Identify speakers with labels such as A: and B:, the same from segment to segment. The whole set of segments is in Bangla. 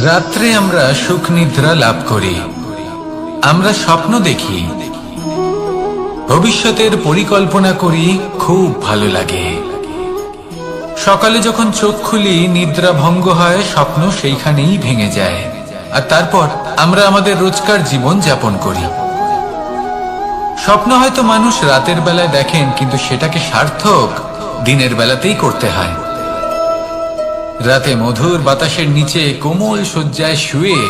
A: রাত্রে আমরা সুখ নিদ্রা লাভ করি, আমরা স্বপ্ন দেখি, ভবিষ্যতের পরিকল্পনা করি, খুব ভালো লাগে। সকালে যখন চোখ খুলি নিদ্রা ভঙ্গ হয়, স্বপ্ন সেইখানেই ভেঙে যায়, আর তারপর আমরা আমাদের রোজকার জীবন যাপন করি। স্বপ্ন হয়তো মানুষ রাতের বেলায় দেখেন, কিন্তু সেটাকে সার্থক দিনের বেলাতেই করতে হয়। রাতে মধুর বাতাসের নিচে কোমল শয্যায় শুয়ে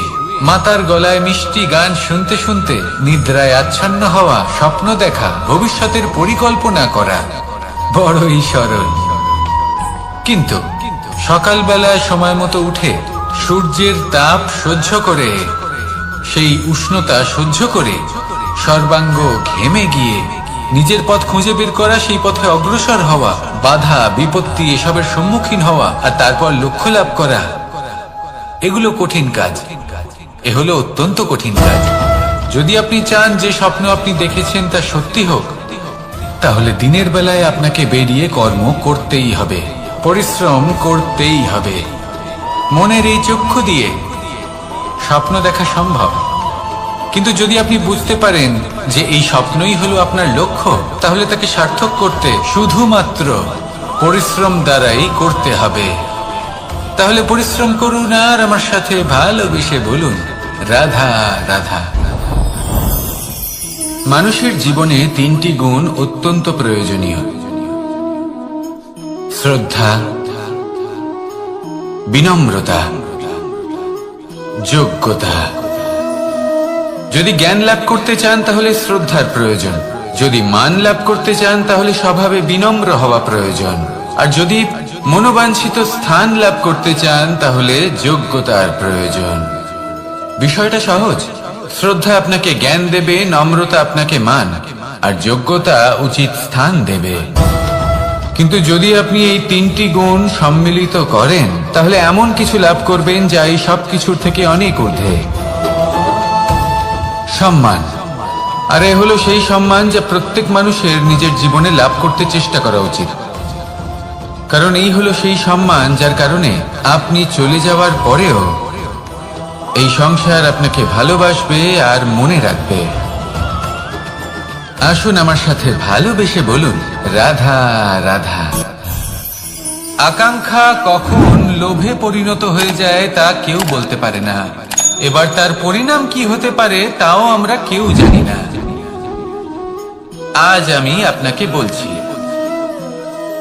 A: মাতার গলায় মিষ্টি গান শুনতে শুনতে নিদ্রায় আচ্ছন্ন হওয়া, স্বপ্ন দেখা, ভবিষ্যতের পরিকল্পনা করা বড়ই সরল। কিন্তু সকালবেলায় সময় মতো উঠে সূর্যের তাপ সহ্য করে, সেই উষ্ণতা সহ্য করে সর্বাঙ্গ ঘেমে গিয়ে নিজের পথ খুঁজে বের করা, সেই পথে অগ্রসর হওয়া, বাধা বিপত্তি এসবের সম্মুখীন হওয়া, আর তারপর লক্ষ্য লাভ করা, এগুলো কঠিন কাজ। এ হলো অত্যন্ত কঠিন কাজ। যদি আপনি চান যে স্বপ্ন আপনি দেখেছেন তা সত্যি হোক, তাহলে দিনের বেলায় আপনাকে বেরিয়ে কর্ম করতেই হবে, পরিশ্রম করতেই হবে। মনের এই চক্ষু দিয়ে স্বপ্ন দেখা সম্ভব, কিন্তু যদি আপনি বুঝতে পারেন যে এই স্বপ্নই হলো আপনার লক্ষ্য, তাহলে তাকে সার্থক করতে শুধুমাত্র পরিশ্রম দ্বারাই করতে হবে। তাহলে পরিশ্রম করুন আর আমার সাথে ভালোবেসে বলুন, রাধা রাধা। মানুষের জীবনে তিনটি গুণ অত্যন্ত প্রয়োজনীয়: শ্রদ্ধা, বিনম্রতা, যোগ্যতা। যদি জ্ঞান লাভ করতে চান তাহলে শ্রদ্ধার প্রয়োজন, যদি মান লাভ করতে চান তাহলে স্বভাবে বিনম্র হওয়া প্রয়োজন, আর যদি মনোবাঞ্ছিত স্থান লাভ করতে চান তাহলে যোগ্যতার প্রয়োজন। বিষয়টা সহজ। শ্রদ্ধা আপনাকে জ্ঞান দেবে, নম্রতা আপনাকে মান, আর যোগ্যতা উচিত স্থান দেবে। কিন্তু যদি আপনি এই তিনটি গুণ সম্মিলিত করেন, তাহলে এমন কিছু লাভ করবেন যা এই সব কিছুর থেকে অনেক ঊর্ধ্বে: সম্মান। আর এ হলো সেই সম্মান যা প্রত্যেক মানুষের নিজের জীবনে লাভ করতে চেষ্টা করা উচিত, কারণ এই হলো সেই সম্মান যার কারণে আপনি চলে যাওয়ার পরেও এই সংসার আপনাকে ভালোবাসবে আর মনে রাখবে। আসুন আমার সাথে ভালোবেসে বলুন, রাধা রাধা। আকাঙ্ক্ষা কখন লোভে পরিণত হয়ে যায় তা কেউ বলতে পারে না। এবার তার পরিণাম কি হতে পারে তাও আমরা কেউ জানি না। আজ আমি আপনাকে বলছি,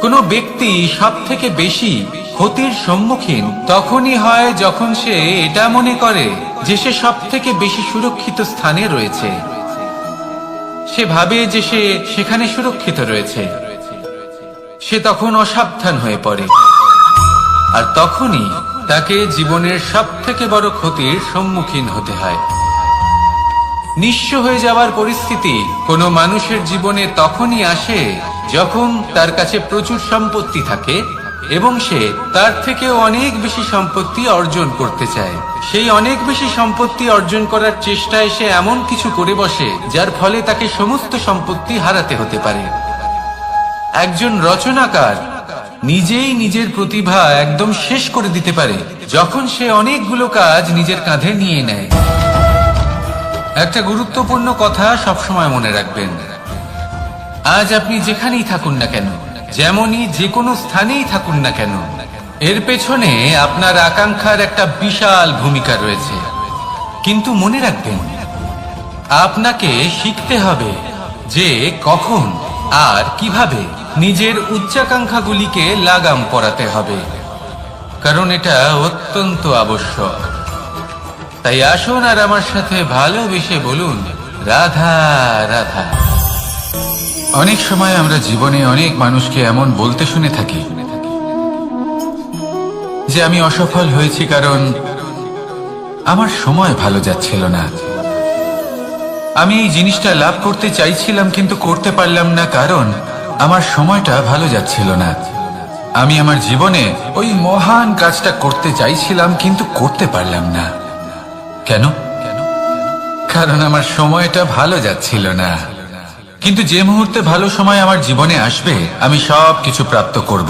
A: কোনো ব্যক্তি সব থেকে বেশি ক্ষতির সম্মুখীন তখনই হয় যখন সে এটা মনে করে যে সে সব থেকে বেশি সুরক্ষিত স্থানে রয়েছে। সে ভাবে যে সে সেখানে সুরক্ষিত রয়েছে। সে তখন অসাবধান হয়ে পড়ে, আর তখনই তাকে জীবনের সব থেকে বড় ক্ষতির সম্মুখীন হতে হয়। নিঃস্ব হয়ে যাওয়ার পরিস্থিতি কোনো মানুষের জীবনে তখনই আসে যখন তার কাছে প্রচুর সম্পত্তি থাকে এবং সে তার থেকেও অনেক বেশি সম্পত্তি অর্জন করতে চায়। সেই অনেক বেশি সম্পত্তি অর্জন করার চেষ্টায় সে এমন কিছু করে বসে যার ফলে তাকে সমস্ত সম্পত্তি হারাতে হতে পারে। একজন রচনাকার নিজেই নিজের প্রতিভা একদম শেষ করে দিতে পারে যখন সে অনেকগুলো কাজ নিজের কাঁধে নিয়ে নেয়। একটা গুরুত্বপূর্ণ কথা সবসময় মনে রাখবেন, আজ আপনি যেখানেই থাকুন না কেন, যেমনই যে কোনো স্থানেই থাকুন না কেন, এর পেছনে আপনার আকাঙ্ক্ষার একটা বিশাল ভূমিকা রয়েছে। কিন্তু মনে রাখবেন, আপনাকে শিখতে হবে যে কখন আর কিভাবে নিজের উচ্চাকাঙ্ক্ষাগুলিকে লাগাম পরাতে হবে, কারণ এটা অত্যন্ত আবশ্যক। তাই আসুন আর আমার সাথে ভালোবেসে বলুন, রাধা রাধা। অনেক সময় আমরা জীবনে অনেক মানুষকে এমন বলতে শুনে থাকি যে আমি অসফল হয়েছি কারণ আমার সময় ভালো যাচ্ছিল না। আমি এই জিনিসটা লাভ করতে চাইছিলাম কিন্তু করতে পারলাম না কারণ আমার সময়টা ভালো যাচ্ছিল না। আমি আমার জীবনে ওই মহান কাজটা করতে চাইছিলাম কিন্তু করতে পারলাম না। কেন? কারণ আমার সময়টা ভালো যাচ্ছিল না। কিন্তু যে মুহূর্তে ভালো সময় আমার জীবনে আসবে আমি সব কিছু প্রাপ্ত করব।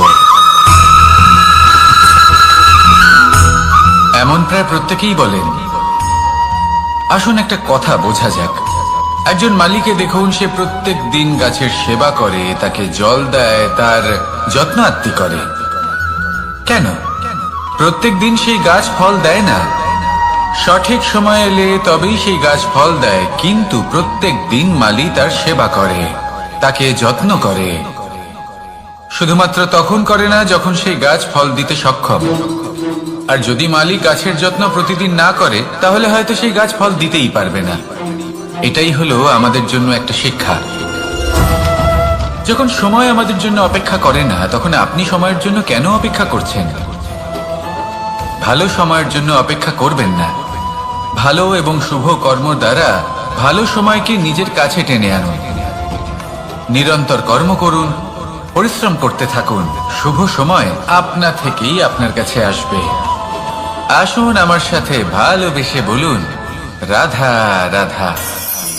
A: এমন প্রায় প্রত্যেকেই বলেন। আসুন একটা কথা বোঝা যাক। একজন মালিকে দেখুন, সে প্রত্যেক দিন গাছের সেবা করে, তাকে জল দেয়, তার যত্ন আত্তি করে। কেন? প্রত্যেক দিন সেই গাছ ফল দেয় না। সঠিক সময় এলে তবেই সেই গাছ ফল দেয়, কিন্তু প্রত্যেক দিন মালি তার সেবা করে, তাকে যত্ন করে। শুধুমাত্র তখন করে না যখন সেই গাছ ফল দিতে সক্ষম। আর যদি মালিক গাছের যত্ন প্রতিদিন না করে তাহলে হয়তো সেই গাছ ফল দিতেই পারবে না। এটাই হলো আমাদের জন্য একটা শিক্ষা। যখন সময় আমাদের জন্য অপেক্ষা করে না, তখন আপনি সময়ের জন্য কেন অপেক্ষা করছেন? ভালো সময়ের জন্য অপেক্ষা করবেন না। ভালো এবং শুভ কর্ম দ্বারা ভালো সময়কে নিজের কাছে টেনে আনুন। নিরন্তর কর্ম করুন, পরিশ্রম করতে থাকুন। শুভ সময় আপনা থেকেই আপনার কাছে আসবে। আসুন আমার সাথে ভালোবেসে বলুন, রাধা রাধা।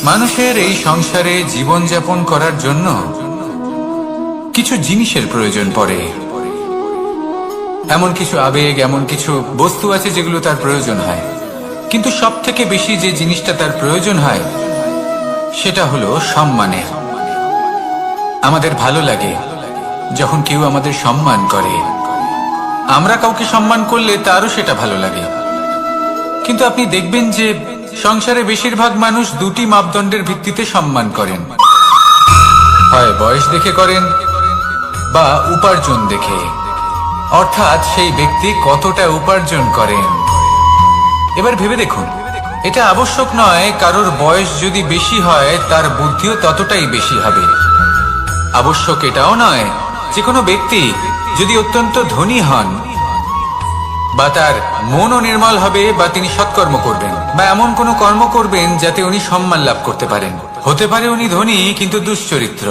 A: মানুষের এই সংসারে জীবনযাপন করার জন্য কিছু জিনিসের প্রয়োজন পড়ে। এমন কিছু আবেগ, এমন কিছু বস্তু আছে যেগুলো তার প্রয়োজন হয়। কিন্তু সব থেকে বেশি যে জিনিসটা তার প্রয়োজন হয় সেটা হলো সম্মানের। আমাদের ভালো লাগে যখন কেউ আমাদের সম্মান করে। আমরা কাউকে সম্মান করলে তারও সেটা ভালো লাগে। কিন্তু আপনি দেখবেন যে সংসারে বেশিরভাগ মানুষ দুটি মাপদণ্ডের ভিত্তিতে সম্মান করেন। হয় বয়স দেখে করেন বা উপার্জন দেখে, অর্থাৎ সেই ব্যক্তি কতটা উপার্জন করেন। এবার ভেবে দেখুন, এটা আবশ্যক নয় কারোর বয়স যদি বেশি হয় তার বুদ্ধিও ততটাই বেশি হবে। আবশ্যক এটাও নয় যে কোনো ব্যক্তি যদি অত্যন্ত ধনী হন বা তার মনও নির্মল হবে বা তিনি সৎকর্ম করবেন বা এমন কোনো কর্ম করবেন যাতে উনি সম্মান লাভ করতে পারেন। হতে পারে উনি ধনী কিন্তু দুশ্চরিত্র।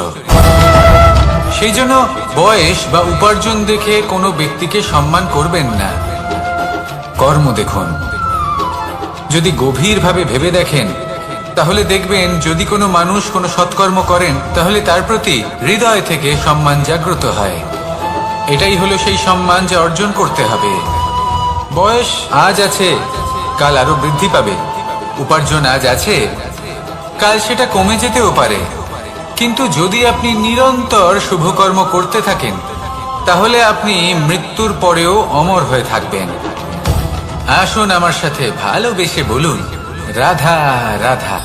A: সেই জন্য বয়স বা উপার্জন দেখে কোনো ব্যক্তিকে সম্মান করবেন না। কর্ম দেখুন। যদি গভীরভাবে ভেবে দেখেন তাহলে দেখবেন যদি কোনো মানুষ কোনো সৎকর্ম করেন তাহলে তার প্রতি হৃদয় থেকে সম্মান জাগ্রত হয়। এটাই হলো সেই সম্মান যা অর্জন করতে হবে। বয়স আজ আছে, কাল আরো বৃদ্ধি পাবে। উপার্জন আজ আছে, কাল সেটা কমে যেতেও পারে। কিন্তু যদি আপনি নিরন্তর শুভকর্ম করতে থাকেন তাহলে আপনি মৃত্যুর পরেও অমর হয়ে থাকবেন। আসুন আমার সাথে ভালোবেসে বলুন, রাধা রাধা।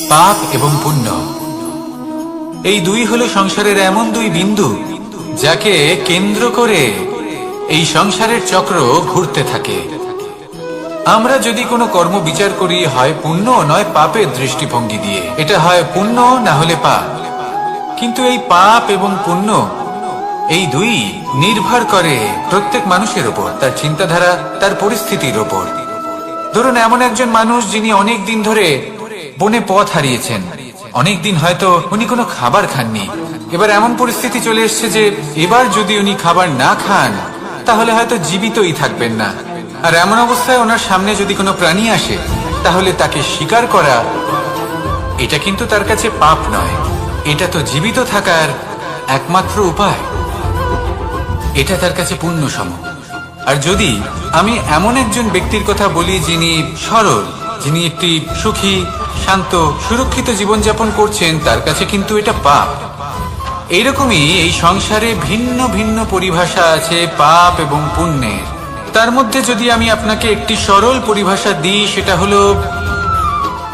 A: পাপ এবং পুণ্য, এই দুই হলো সংসারের এমন দুই বিন্দু যাকে কেন্দ্র করে এই সংসারের চক্র ঘুরতে থাকে। আমরা যদি কোনো কর্ম বিচার করি হয় পুণ্য নয় পাপের দৃষ্টিভঙ্গি দিয়ে, এটা হয় পুণ্য না হলে পাপ। কিন্তু এই পাপ এবং পুণ্য এই দুই নির্ভর করে প্রত্যেক মানুষের উপর, তার চিন্তাধারা, তার পরিস্থিতির উপর। ধরুন এমন একজন মানুষ যিনি অনেক দিন ধরে বনে পথ হারিয়েছেন, অনেক দিন হয়তো উনি কোনো খাবার খাননি। এবার এমন পরিস্থিতি চলে এসছে যে এবার যদি উনি খাবার না খান তাহলে হয়তো জীবিতই থাকবেন না। আর এমন অবস্থায় ওনার সামনে যদি কোনো প্রাণী আসে তাহলে তাকে শিকার করা এটা কিন্তু তার কাছে পাপ নয়, এটা তো জীবিত থাকার একমাত্র উপায়। এটা তার কাছে পুণ্য সম। আর যদি আমি এমন একজন ব্যক্তির কথা বলি যিনি সরল, যিনি একটি সুখী, শান্ত, সুরক্ষিত জীবনযাপন করছেন, তার কাছে কিন্তু এটা পাপ। এইরকমই এই সংসারে ভিন্ন ভিন্ন পরিভাষা আছে পাপ এবং পুণ্যের। তার মধ্যে যদি আমি আপনাকে একটি সরল পরিভাষা দিই, সেটা হলো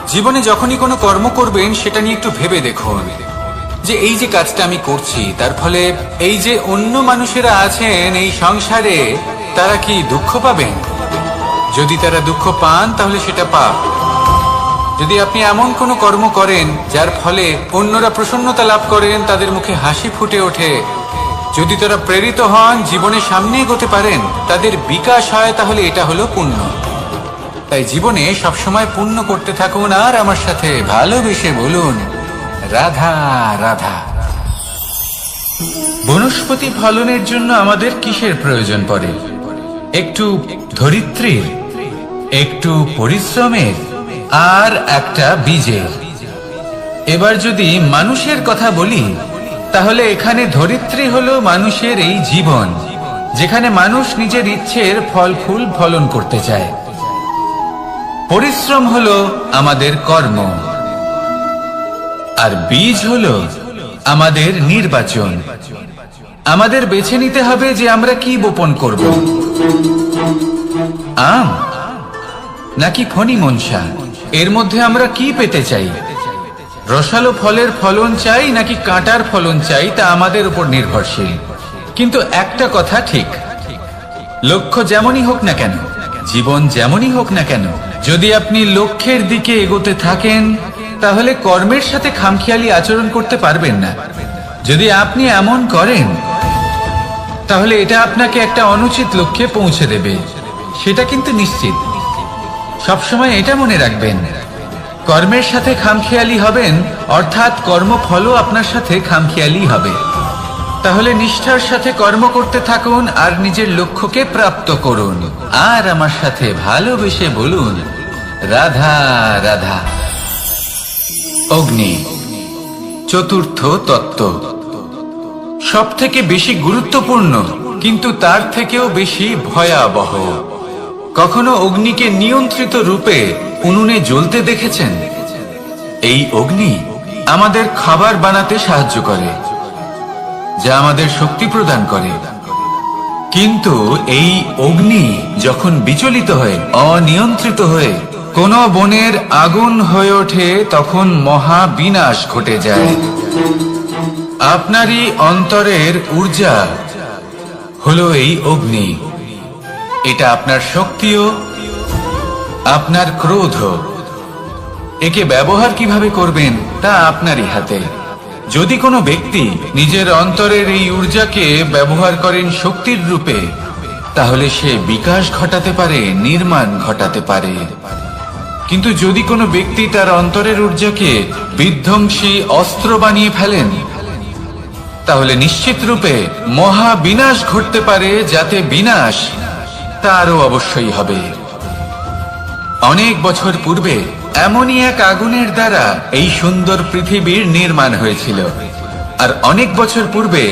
A: জীবনে যখনই কোনো কর্ম করবেন সেটা নিয়ে একটু ভেবে দেখুন যে এই যে কাজটা আমি করছি তার ফলে এই যে অন্য মানুষেরা আছেন এই সংসারে তারা কি দুঃখ পাবেন? যদি তারা দুঃখ পান তাহলে সেটা পাপ। যদি আপনি এমন কোনো কর্ম করেন যার ফলে অন্যরা প্রসন্নতা লাভ করেন, তাদের মুখে হাসি ফুটে ওঠে, যদি তারা প্রেরিত হন, জীবনে সামনে এগোতে পারেন, তাদের বিকাশ হয়, তাহলে এটা হলো পুণ্য। তাই জীবনে সবসময় পুণ্য করতে থাকুন আর আমার সাথে ভালোবেসে বলুন, রাধা রাধা। বনস্পতি ফলনের জন্য আমাদের কিসের প্রয়োজন পড়ে? একটু ধরিত্রীর, একটু পরিশ্রমের আর একটা বীজের। এবার যদি মানুষের কথা বলি, তাহলে এখানে ধরিত্রী হলো মানুষের এই জীবন, যেখানে মানুষ নিজের ইচ্ছের ফল ফুল ফলন করতে চায়। পরিশ্রম হলো আমাদের কর্ম, আর বীজ হলো আমাদের নির্বাচন। আমাদের বেছে নিতে হবে যে আমরা কি বপন করব, আম নাকি ফণি মনসা। এর মধ্যে আমরা কি পেতে চাই? রসালো ফলের ফলন চাই নাকি কাঁটার ফলন চাই, তা আমাদের উপর নির্ভরশীল। কিন্তু একটা কথা ঠিক, লক্ষ্য যেমনই হোক না কেন, জীবন যেমনই হোক না কেন, যদি আপনি লক্ষ্যের দিকে এগোতে থাকেন, তাহলে কর্মের সাথে খামখেয়ালি আচরণ করতে পারবেন না। যদি আপনি এমন করেন, তাহলে এটা আপনাকে একটা অনুচিত লক্ষ্যে পৌঁছে দেবে, সেটা কিন্তু নিশ্চিত। সবসময় এটা মনে রাখবেন, কর্মের সাথে খামখেয়ালি হবেন, অর্থাৎ কর্মফলও আপনার সাথে খামখেয়ালি হবে। তাহলে নিষ্ঠার সাথে কর্ম করতে থাকুন আর নিজের লক্ষ্যকে প্রাপ্ত করুন। আর আমার সাথে ভালোবেসে বলুন, রাধা রাধা। অগ্নি চতুর্থ তত্ত্ব, সব থেকে বেশি গুরুত্বপূর্ণ, কিন্তু তার থেকেও বেশি ভয়াবহ। কখনো অগ্নিকে নিয়ন্ত্রিত রূপে উনুনে জ্বলতে দেখেছেন? এই অগ্নি আমাদের খাবার বানাতে সাহায্য করে, যা আমাদের শক্তি প্রদান করে। কিন্তু এই অগ্নি যখন বিচলিত হয়ে, অনিয়ন্ত্রিত হয়ে কোন বনের আগুন হয়ে ওঠে, তখন মহা বিনাশ ঘটে যায়। আপনারই অন্তরের ঊর্জা হলো এই অগ্নি। এটা আপনার শক্তিও, আপনার ক্রোধ। একে ব্যবহার কিভাবে করবেন তা আপনারই হাতে। যদি কোনো ব্যক্তি নিজের অন্তরের এই ঊর্জাকে ব্যবহার করেন শক্তির রূপে, তাহলে সে বিকাশ ঘটাতে পারে, নির্মাণ ঘটাতে পারে। কিন্তু যদি কোনো ব্যক্তি তার অন্তরের ঊর্জাকে বিধ্বংসী অস্ত্র বানিয়ে ফেলেন, তাহলে নিশ্চিত রূপে মহা বিনাশ ঘটতে পারে, যাতে বিনাশ তারও অবশ্যই হবে। অনেক বছর পূর্বে এমনই এক আগুনের দ্বারা এই সুন্দর পৃথিবীর নির্মাণ হয়েছিল, আর অনেক বছর পূর্বে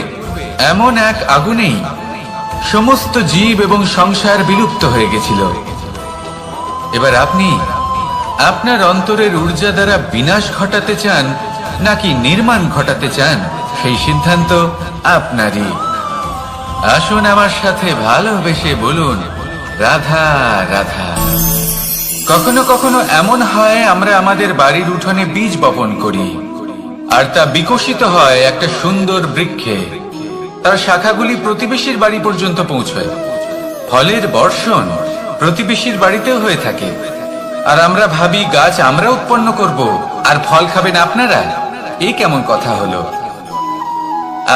A: এমন এক আগুনেই সমস্ত জীব এবং সংসার বিলুপ্ত হয়ে গেছিল। এবার আপনি আপনার অন্তরের ঊর্জা দ্বারা বিনাশ ঘটাতে চান নাকি নির্মাণ ঘটাতে চান, সেই সিদ্ধান্ত আপনারই। আসুন আমার সাথে ভালোবেসে বলুন, রাধা রাধা। কখনো কখনো এমন হয়, আমরা আমাদের বাড়ির উঠোনে বীজ বপন করি, আর তা বিকশিত হয় একটা সুন্দর বৃক্ষে। তার শাখাগুলি প্রতিবেশীর বাড়ি পর্যন্ত পৌঁছয়। ফলের বর্ষণ প্রতিবেশীর বাড়িতেও হয়ে থাকে, আর আমরা ভাবি গাছ আমরা উৎপন্ন করব আর ফল খাবেন আপনারা। এই কেমন কথা হলো?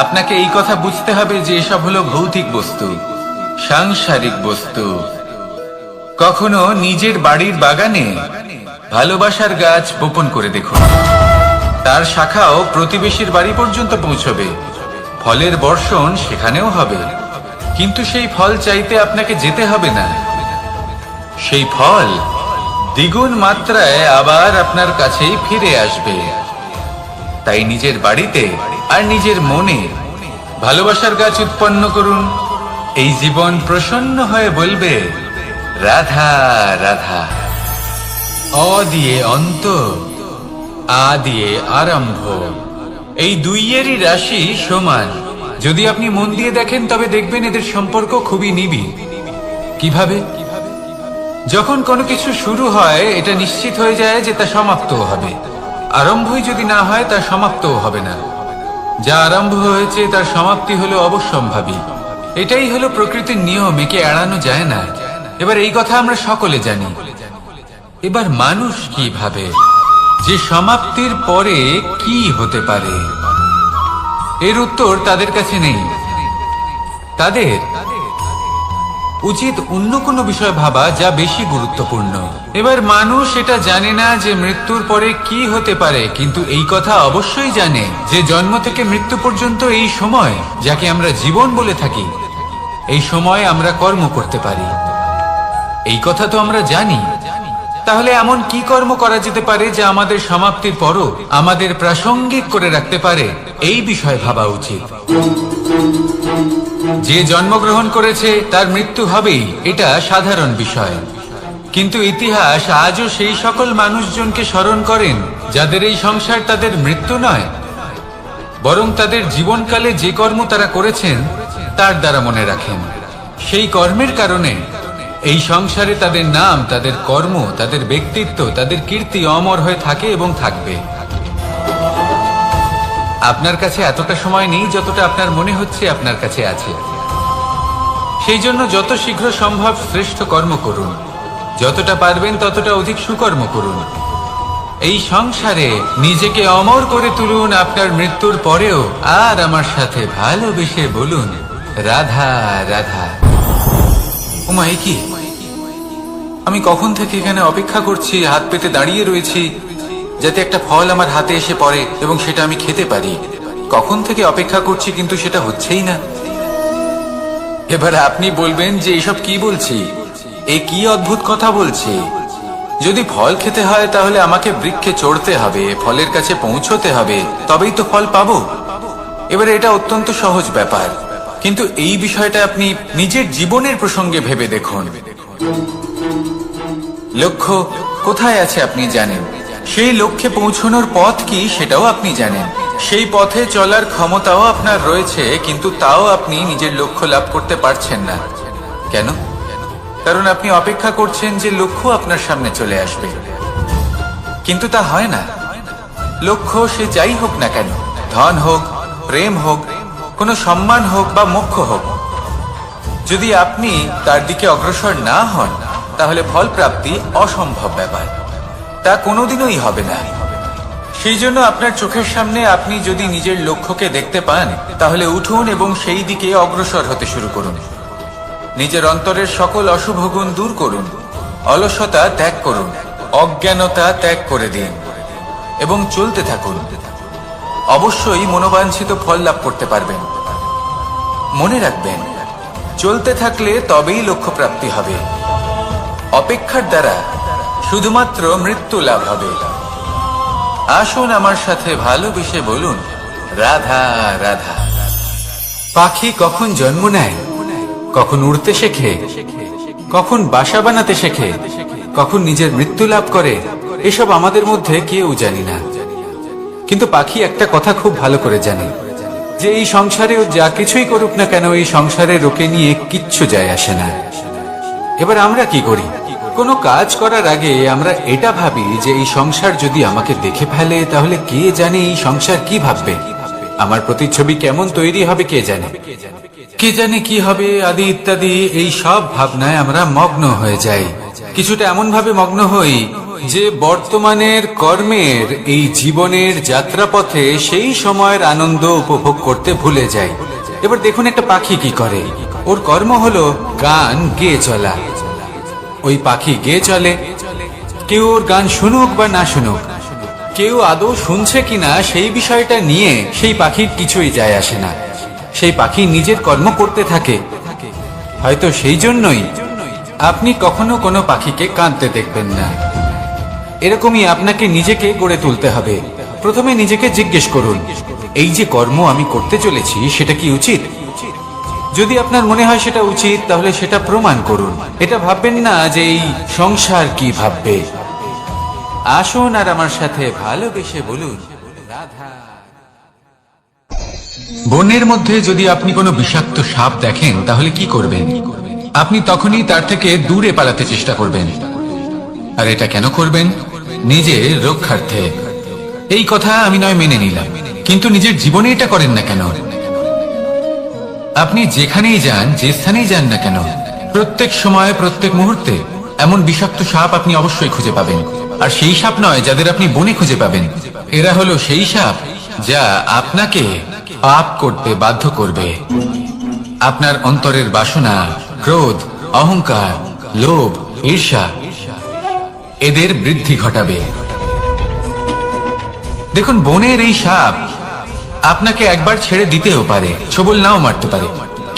A: আপনাকে এই কথা বুঝতে হবে যে এসব হলো ভৌতিক বস্তু, সাংসারিক বস্তু। কখনো নিজের বাড়ির বাগানে ভালোবাসার গাছ বপন করে দেখুন, তার শাখাও প্রতিবেশীর বাড়ি পর্যন্ত পৌঁছবে, ফলের বর্ষণ সেখানেও হবে। কিন্তু সেই ফল চাইতে আপনাকে যেতে হবে না, সেই ফল দ্বিগুণ মাত্রায় আবার আপনার কাছেই ফিরে আসবে। তাই নিজের বাড়িতে আর নিজের মনে ভালোবাসার গাছ উৎপন্ন করুন। এই জীবন প্রসন্ন হয়ে বলবে, রাধা রাধা। অ দিয়ে অন্ত, আ দিয়ে আরম্ভ, এই দুইয়েরই রাশি সমান। যদি আপনি মন দিয়ে দেখেন, তবে দেখবেন এদের সম্পর্ক খুবই নিবিড়। কিভাবে? যখন কোনো কিছু শুরু হয়, এটা নিশ্চিত হয়ে যায় যে তা সমাপ্তও হবে। আরম্ভই যদি না হয়, তা সমাপ্তও হবে না। যা আরম্ভ হয়েছে তার সমাপ্তি হলো অবশ্যম্ভাবী। এটাই হলো প্রকৃতির নিয়ম, একে এড়ানো যায় না। এবার এই কথা আমরা সকলে জানি। এবার মানুষ কি ভাবে যে সমাপ্তির পরে কি হতে পারে, এর উত্তর তাদের কাছে নেই। তাদের উচিত অন্য কোনো বিষয় ভাবা যা বেশি গুরুত্বপূর্ণ। এবার মানুষ এটা জানে না যে মৃত্যুর পরে কি হতে পারে, কিন্তু এই কথা অবশ্যই জানে যে জন্ম থেকে মৃত্যু পর্যন্ত এই সময়, যাকে আমরা জীবন বলে থাকি, এই সময় আমরা কর্ম করতে পারি। এই কথা তো আমরা জানি। তাহলে এমন কি কর্ম করা যেতে পারে যা আমাদের সমাপ্তির পরও আমাদের প্রাসঙ্গিক করে রাখতে পারে, এই বিষয়ে ভাবা উচিত। যে জন্মগ্রহণ করেছে তার মৃত্যু হবেই, এটা সাধারণ বিষয়। কিন্তু ইতিহাস আজও সেই সকল মানুষজনকে স্মরণ করেন যাদের এই সংসার তাদের মৃত্যু নয়, বরং তাদের জীবনকালে যে কর্ম তারা করেছেন তার দ্বারা মনে রাখেন। সেই কর্মের কারণে এই সংসারে তাদের নাম, তাদের কর্ম, তাদের ব্যক্তিত্ব, তাদের কীর্তি অমর হয়ে থাকে এবং থাকবে। আপনার কাছে এতটা সময় নেই যতটা আপনার মনে হচ্ছে আপনার কাছে আছে। সেই জন্য যত শীঘ্র সম্ভব শ্রেষ্ঠ কর্ম করুন, যতটা পারবেন ততটা অধিক সুকর্ম করুন। এই সংসারে নিজেকে অমর করে তুলুন আপনার মৃত্যুর পরেও। আর আমার সাথে ভালোবেসে বলুন, রাধা রাধা। ওমা, এ কি? আমি কখন থেকে এখানে অপেক্ষা করছি, হাত পেতে দাঁড়িয়ে রয়েছি যাতে একটা ফল আমার হাতে এসে পড়ে এবং সেটা আমি খেতে পারি। কখন থেকে অপেক্ষা করছি, কিন্তু সেটা হচ্ছেই না। এবার আপনি বলবেন যে এইসব কি বলছি, এই কি অদ্ভুত কথা বলছি। যদি ফল খেতে হয় তাহলে আমাকে বৃক্ষে চড়তে হবে, ফলের কাছে পৌঁছতে হবে, তবেই তো ফল পাবো। এবারে এটা অত্যন্ত সহজ ব্যাপার, কিন্তু এই বিষয়টা আপনি নিজের জীবনের প্রসঙ্গে ভেবে দেখুন। লক্ষ্য কোথায় আছে আপনি জানেন, সেই লক্ষ্যে পৌঁছানোর পথ কি সেটাও আপনি জানেন, সেই পথে চলার ক্ষমতাও আপনার রয়েছে, কিন্তু তাও আপনি নিজের লক্ষ্য লাভ করতে পারছেন না। কেন? কারণ আপনি অপেক্ষা করছেন যে লক্ষ্য আপনার সামনে চলে আসবে, কিন্তু তা হয় না। লক্ষ্য সে যাই হোক না কেন, ধন হোক, প্রেম হোক, কোনো সম্মান হোক বা মোক্ষ হোক, যদি আপনি তার দিকে অগ্রসর না হন তাহলে ফল প্রাপ্তি অসম্ভব ব্যাপার, তা কোনোদিনই হবে না। সেই জন্য আপনার চোখের সামনে আপনি যদি নিজের লক্ষ্যকে দেখতে পান তাহলে উঠুন এবং সেই দিকে অগ্রসর হতে শুরু করুন। নিজের অন্তরের সকল অশুভ গুণ দূর করুন, অলসতা ত্যাগ করুন, অজ্ঞানতা ত্যাগ করে দিন এবং চলতে থাকুন। অবশ্যই মনোবাঞ্ছিত ফল লাভ করতে পারবেন। মনে রাখবেন, চলতে থাকলে তবেই লক্ষ্য প্রাপ্তি হবে। অপেক্ষার দ্বারা শুধুমাত্র মৃত্যু লাভ হবে। আসুন আমার সাথে ভালোবেসে বলুন, রাধা রাধা। পাখি কখন জন্ম নেয়, কখন উড়তে শেখে, কখন বাসা বানাতে শেখে, কখন নিজের মৃত্যু লাভ করে, এসব আমাদের মধ্যে কেউ জানি না। কিন্তু পাখি একটা কথা খুব ভালো করে জানে, যে এই সংসারে ও যা কিছুই করুক না কেন, এই সংসারের ওকে নিয়ে কিচ্ছু যায় আসে না। এবার আমরা কি করি? কোনো কাজ করার আগে আমরা এটা ভাবি যে এই সংসার যদি আমাকে দেখে ফেলে তাহলে কে জানে এই সংসার কি ভাববে, আমার প্রতিচ্ছবি কেমন তৈরি হবে কে জানে, কে জানে কি হবে আদি ইত্যাদি। এই সব ভাবনায় আমরা মগ্ন হয়ে যাই। কিছুটা এমন ভাবে মগ্ন হই যে বর্তমানের কর্মের এই জীবনের যাত্রাপথে সেই সময়ের আনন্দ উপভোগ করতে ভুলে যাই। এবার দেখুন একটা পাখি কি করে, ওর কর্ম হলো গান গেয়ে চলা। ওই পাখি গেয়ে চলে, কেউ ওর গান শুনুক বা না শুনুক, কেউ আদৌ শুনছে কিনা সেই বিষয়টা নিয়ে সেই পাখির কিছুই যায় আসে না। সেই পাখি নিজের কর্ম করতে থাকে। হয়তো সেই জন্যই আপনি কখনো কোনো পাখিকে কাঁদতে দেখবেন না। এরকমই আপনাকে নিজেকে গড়ে তুলতে হবে। প্রথমে নিজেকে জিজ্ঞেস করুন, এই যে কর্ম আমি করতে চলেছি সেটা কি উচিত? যদি আপনার মনে হয় সেটা উচিত তাহলে সেটা প্রমাণ করুন। এটা ভাববেন না যে এই সংসার কি ভাববে। আসুন আর আমার সাথে ভালোবেসে বলুন, রাধা। বনের মধ্যে যদি আপনি কোনো বিষাক্ত সাপ দেখেন তাহলে কি করবেন? আপনি তখনই তার থেকে দূরে পালাতে চেষ্টা করবেন। আর এটা কেন করবেন? নিজের রক্ষার্থে। এই কথা আমি নয় মেনে নিলাম, কিন্তু নিজের জীবনে এটা করেন না কেন? আপনি যেখানেই যান, যে স্থানেই যান না কেন, প্রত্যেক সময় প্রত্যেক মুহূর্তে এমন বিষাক্ত সাপ আপনি অবশ্যই খুঁজে পাবেন। আর সেই সাপ নয় যাদের আপনি বনে খুঁজে পাবেন, এরা হলো সেই সাপ যা আপনাকে পাপ করতে বাধ্য করবে। আপনার অন্তরের বাসনা, ক্রোধ, অহংকার, লোভ, ঈর্ষা এদের বৃদ্ধি ঘটাবে। দেখুন, বনের এই সাপ আপনাকে একবার ছেড়ে দিতেও পারে, ছোবল নাও মারতে পারে,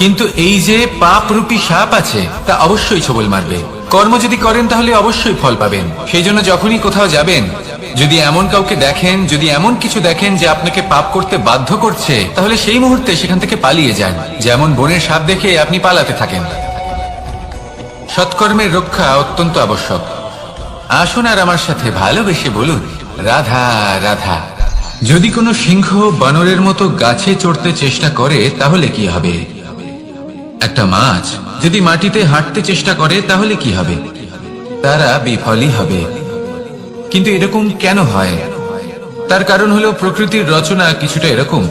A: কিন্তু এই যে পাপরূপী সাপ আছে তা অবশ্যই ছোবল মারবে। কর্ম যদি করেন তাহলে অবশ্যই ফল পাবেন। সেই জন্য যখনই কোথাও যাবেন, যদি এমন কাউকে দেখেন, যদি এমন কিছু দেখেন যে আপনাকে পাপ করতে বাধ্য করছে, তাহলে সেই মুহূর্তে সেখান থেকে পালিয়ে যান। যেমন বনের সাপ দেখে আপনি পালাতে থাকেন। সৎকর্মের রক্ষা অত্যন্ত আবশ্যক। আসুন আর আমার সাথে ভালোবেসে বলুন, রাধা রাধা। যদি কোনো সিংহ বানরের মতো গাছে চড়তে চেষ্টা করে তাহলে কি হবে? একটা মাছ যদি মাটিতে হাঁটতে চেষ্টা করে তাহলে কি হবে? তারা বিফলই হবে। কিন্তু এরকম কেন হয়? তার কারণ হলো প্রকৃতির রচনা কিছুটা এরকম।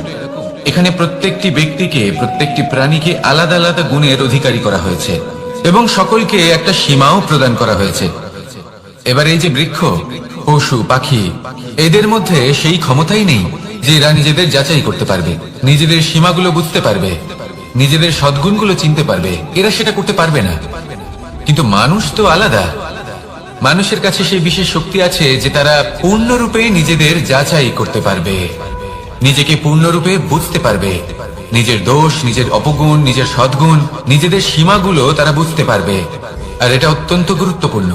A: এখানে প্রত্যেকটি ব্যক্তিকে, প্রত্যেকটি প্রাণীকে আলাদা আলাদা গুণের অধিকারী করা হয়েছে এবং সকলকে একটা সীমাও প্রদান করা হয়েছে। এবার এই যে বৃক্ষ, পশু, পাখি, এদের মধ্যে সেই ক্ষমতাই নেই যে এরা নিজেদের যাচাই করতে পারবে, নিজেদের সীমাগুলো বুঝতে পারবে, নিজেদের সদ্গুণগুলো চিনতে পারবে। এরা সেটা করতে পারবে না। কিন্তু মানুষ তো আলাদা। মানুষের কাছে সেই বিশেষ শক্তি আছে যে তারা পূর্ণরূপে নিজেদের যাচাই করতে পারবে, নিজেকে পূর্ণরূপে বুঝতে পারবে, নিজের দোষ, নিজের অপগুণ, নিজের সদ্গুণ, নিজেদের সীমাগুলো তারা বুঝতে পারবে। আর এটা অত্যন্ত গুরুত্বপূর্ণ।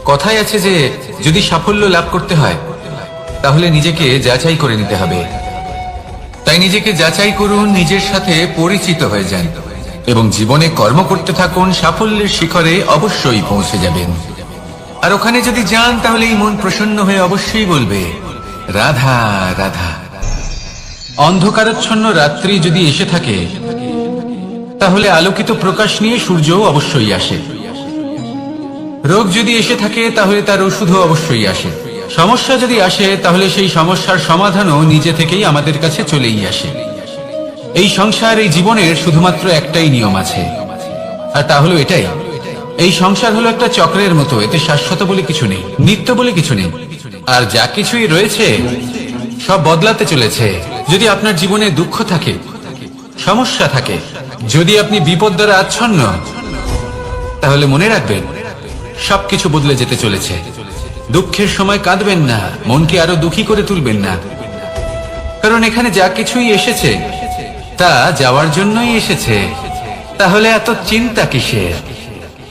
A: কথায় আছে যে যদি সাফল্য লাভ করতে হয় তাহলে নিজেকে যাচাই করে নিতে হবে। তাই নিজেকে যাচাই করুন, নিজের সাথে পরিচিত হয়ে যান এবং জীবনে কর্ম করতে থাকুন। সাফল্যের শিখরে অবশ্যই পৌঁছে যাবেন। আর ওখানে যদি যান তাহলে এই মন প্রসন্ন হয়ে অবশ্যই বলবে, রাধা রাধা। অন্ধকারাচ্ছন্ন রাত্রি যদি এসে থাকে তাহলে আলোকিত প্রকাশ নিয়ে সূর্যও অবশ্যই আসে। রোগ যদি এসে থাকে তাহলে তার ওষুধও অবশ্যই আসে। সমস্যা যদি আসে তাহলে সেই সমস্যার সমাধানও নিজে থেকেই আমাদের কাছে চলেই আসে। এই সংসার, এই জীবনের শুধুমাত্র একটাই নিয়ম আছে, আর তা হলো এটাই, এই সংসার হলো একটা চক্রের মতো। এতে শাশ্বত বলে কিছু নেই, নিত্য বলে কিছু নেই। আর যা কিছুই রয়েছে সব বদলাতে চলেছে। যদি আপনার জীবনে দুঃখ থাকে, সমস্যা থাকে, যদি আপনি বিপদ দ্বারা আচ্ছন্ন, তাহলে মনে রাখবেন সবকিছু বদলে যেতে চলেছে। দুঃখের সময় কাঁদবেন না, মনকে আরো দুঃখী করে তুলবেন না, কারণ এখানে যা কিছুই এসেছে তা যাওয়ার জন্যই এসেছে। তাহলে এত চিন্তা কিসের?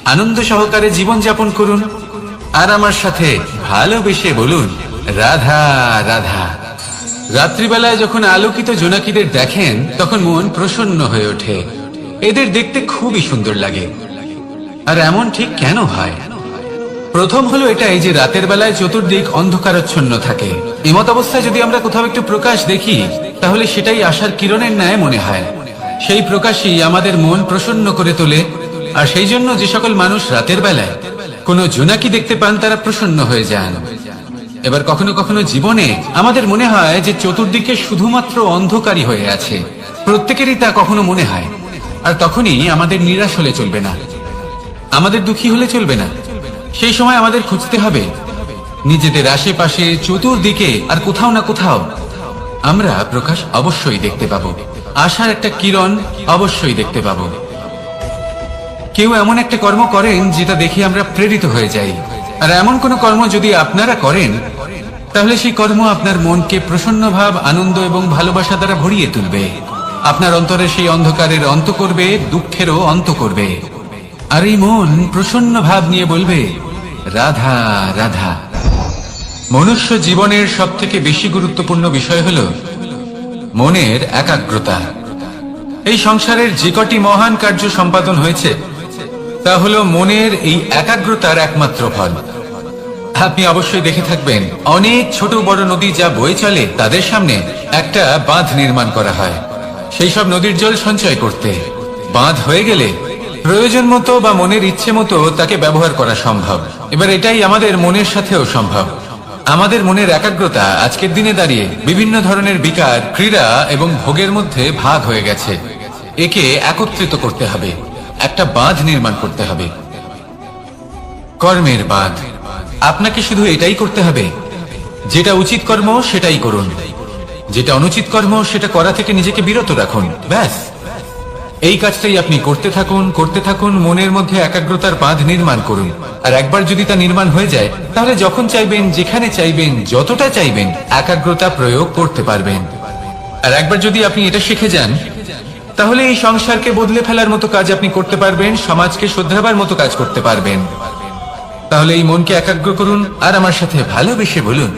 A: আনন্দ সহকারে জীবন যাপন করুন আর আমার সাথে ভালোবেসে বলুন, রাধা রাধা। রাত্রিবেলায় যখন আলোকিত জোনাকিদের দেখেন তখন মন প্রসন্ন হয়ে ওঠে। এদের দেখতে খুবই সুন্দর লাগে। আর এমন ঠিক কেন হয়? প্রথম হলো এটাই যে রাতের বেলায় চতুর্দিক অন্ধকারাচ্ছন্ন থাকে। এমত অবস্থায় যদি আমরা কোথাও একটু প্রকাশ দেখি তাহলে সেটাই আশার কিরণের ন্যায় মনে হয়। সেই প্রকাশই আমাদের মন প্রসন্ন করে তোলে। আর সেই জন্য যে সকল মানুষ রাতের বেলায় কোনো জোনাকি দেখতে পান তারা প্রসন্ন হয়ে যান। এবার কখনো কখনো জীবনে আমাদের মনে হয় যে চতুর্দিকে শুধুমাত্র অন্ধকারই হয়ে আছে। প্রত্যেকেরই তা কখনো মনে হয়। আর তখনই আমাদের নিরাশ হলে চলবে না, আমাদের দুঃখী হলে চলবে না। সেই সময় আমাদের খুঁজতে হবে নিজেদের আশেপাশে, চতুর্দিকে, আর কোথাও না কোথাও আমরা প্রকাশ অবশ্যই দেখতে পাবো, আশার একটা কিরণ অবশ্যই দেখতে পাবো। কেউ এমন একটা কর্ম করেন যেটা দেখে আমরা প্রেরিত হয়ে যাই। আর এমন কোন কর্ম যদি আপনারা করেন তাহলে সেই কর্ম আপনার মনকে প্রসন্ন ভাব, আনন্দ এবং ভালোবাসা দ্বারা ভরিয়ে তুলবে। আপনার অন্তরে সেই অন্ধকারের অন্ত করবে, দুঃখেরও অন্ত করবে। আর এই মন প্রসন্ন ভাব নিয়ে বলবে, রাধা রাধা। মনুষ্য জীবনের সব থেকে বেশি গুরুত্বপূর্ণ বিষয় হল মনের একাগ্রতা। এই সংসারের যে কটি মহান কার্য সম্পাদন হয়েছে তা হলো মনের এই একাগ্রতার একমাত্র ফল। আপনি অবশ্যই দেখে থাকবেন অনেক ছোট বড় নদী যা বয়ে চলে তাদের সামনে একটা বাঁধ নির্মাণ করা হয় সেই সব নদীর জল সঞ্চয় করতে। বাঁধ হয়ে গেলে প্রয়োজন মতো বা মনের ইচ্ছে মতো তাকে ব্যবহার করা সম্ভব। এবার এটাই আমাদের মনের সাথেও সম্ভব। আমাদের মনের একাগ্রতা আজকের দিনে দাঁড়িয়ে বিভিন্ন ধরনের বিকার, ক্রীড়া এবং ভোগের মধ্যে ভাগ হয়ে গেছে। একে একত্রিত করতে হবে, একটা বাঁধ নির্মাণ করতে হবে, কর্মের বাঁধ। আপনাকে শুধু এটাই করতে হবে, যেটা উচিত কর্ম সেটাই করুন, যেটা অনুচিত কর্ম সেটা করা থেকে নিজেকে বিরত রাখুন। ব্যাস, এই কাজটাই আপনি করতে থাকুন, করতে থাকুন। মনের মধ্যে একাগ্রতার বাঁধ নির্মাণ করুন। আর একবার যদি তা নির্মাণ হয়ে যায় তাহলে যখন চাইবেন, যেখানে চাইবেন, যতটা চাইবেন একাগ্রতা প্রয়োগ করতে পারবেন। আর একবার যদি আপনি এটা শিখে যান তাহলে এই সংসারকে বদলে ফেলার মতো কাজ আপনি করতে পারবেন, সমাজকে শুধরাবার মতো কাজ করতে পারবেন। তাহলে এই মনকে একাগ্র করুন আর আমার সাথে ভালোবেসে বলুন,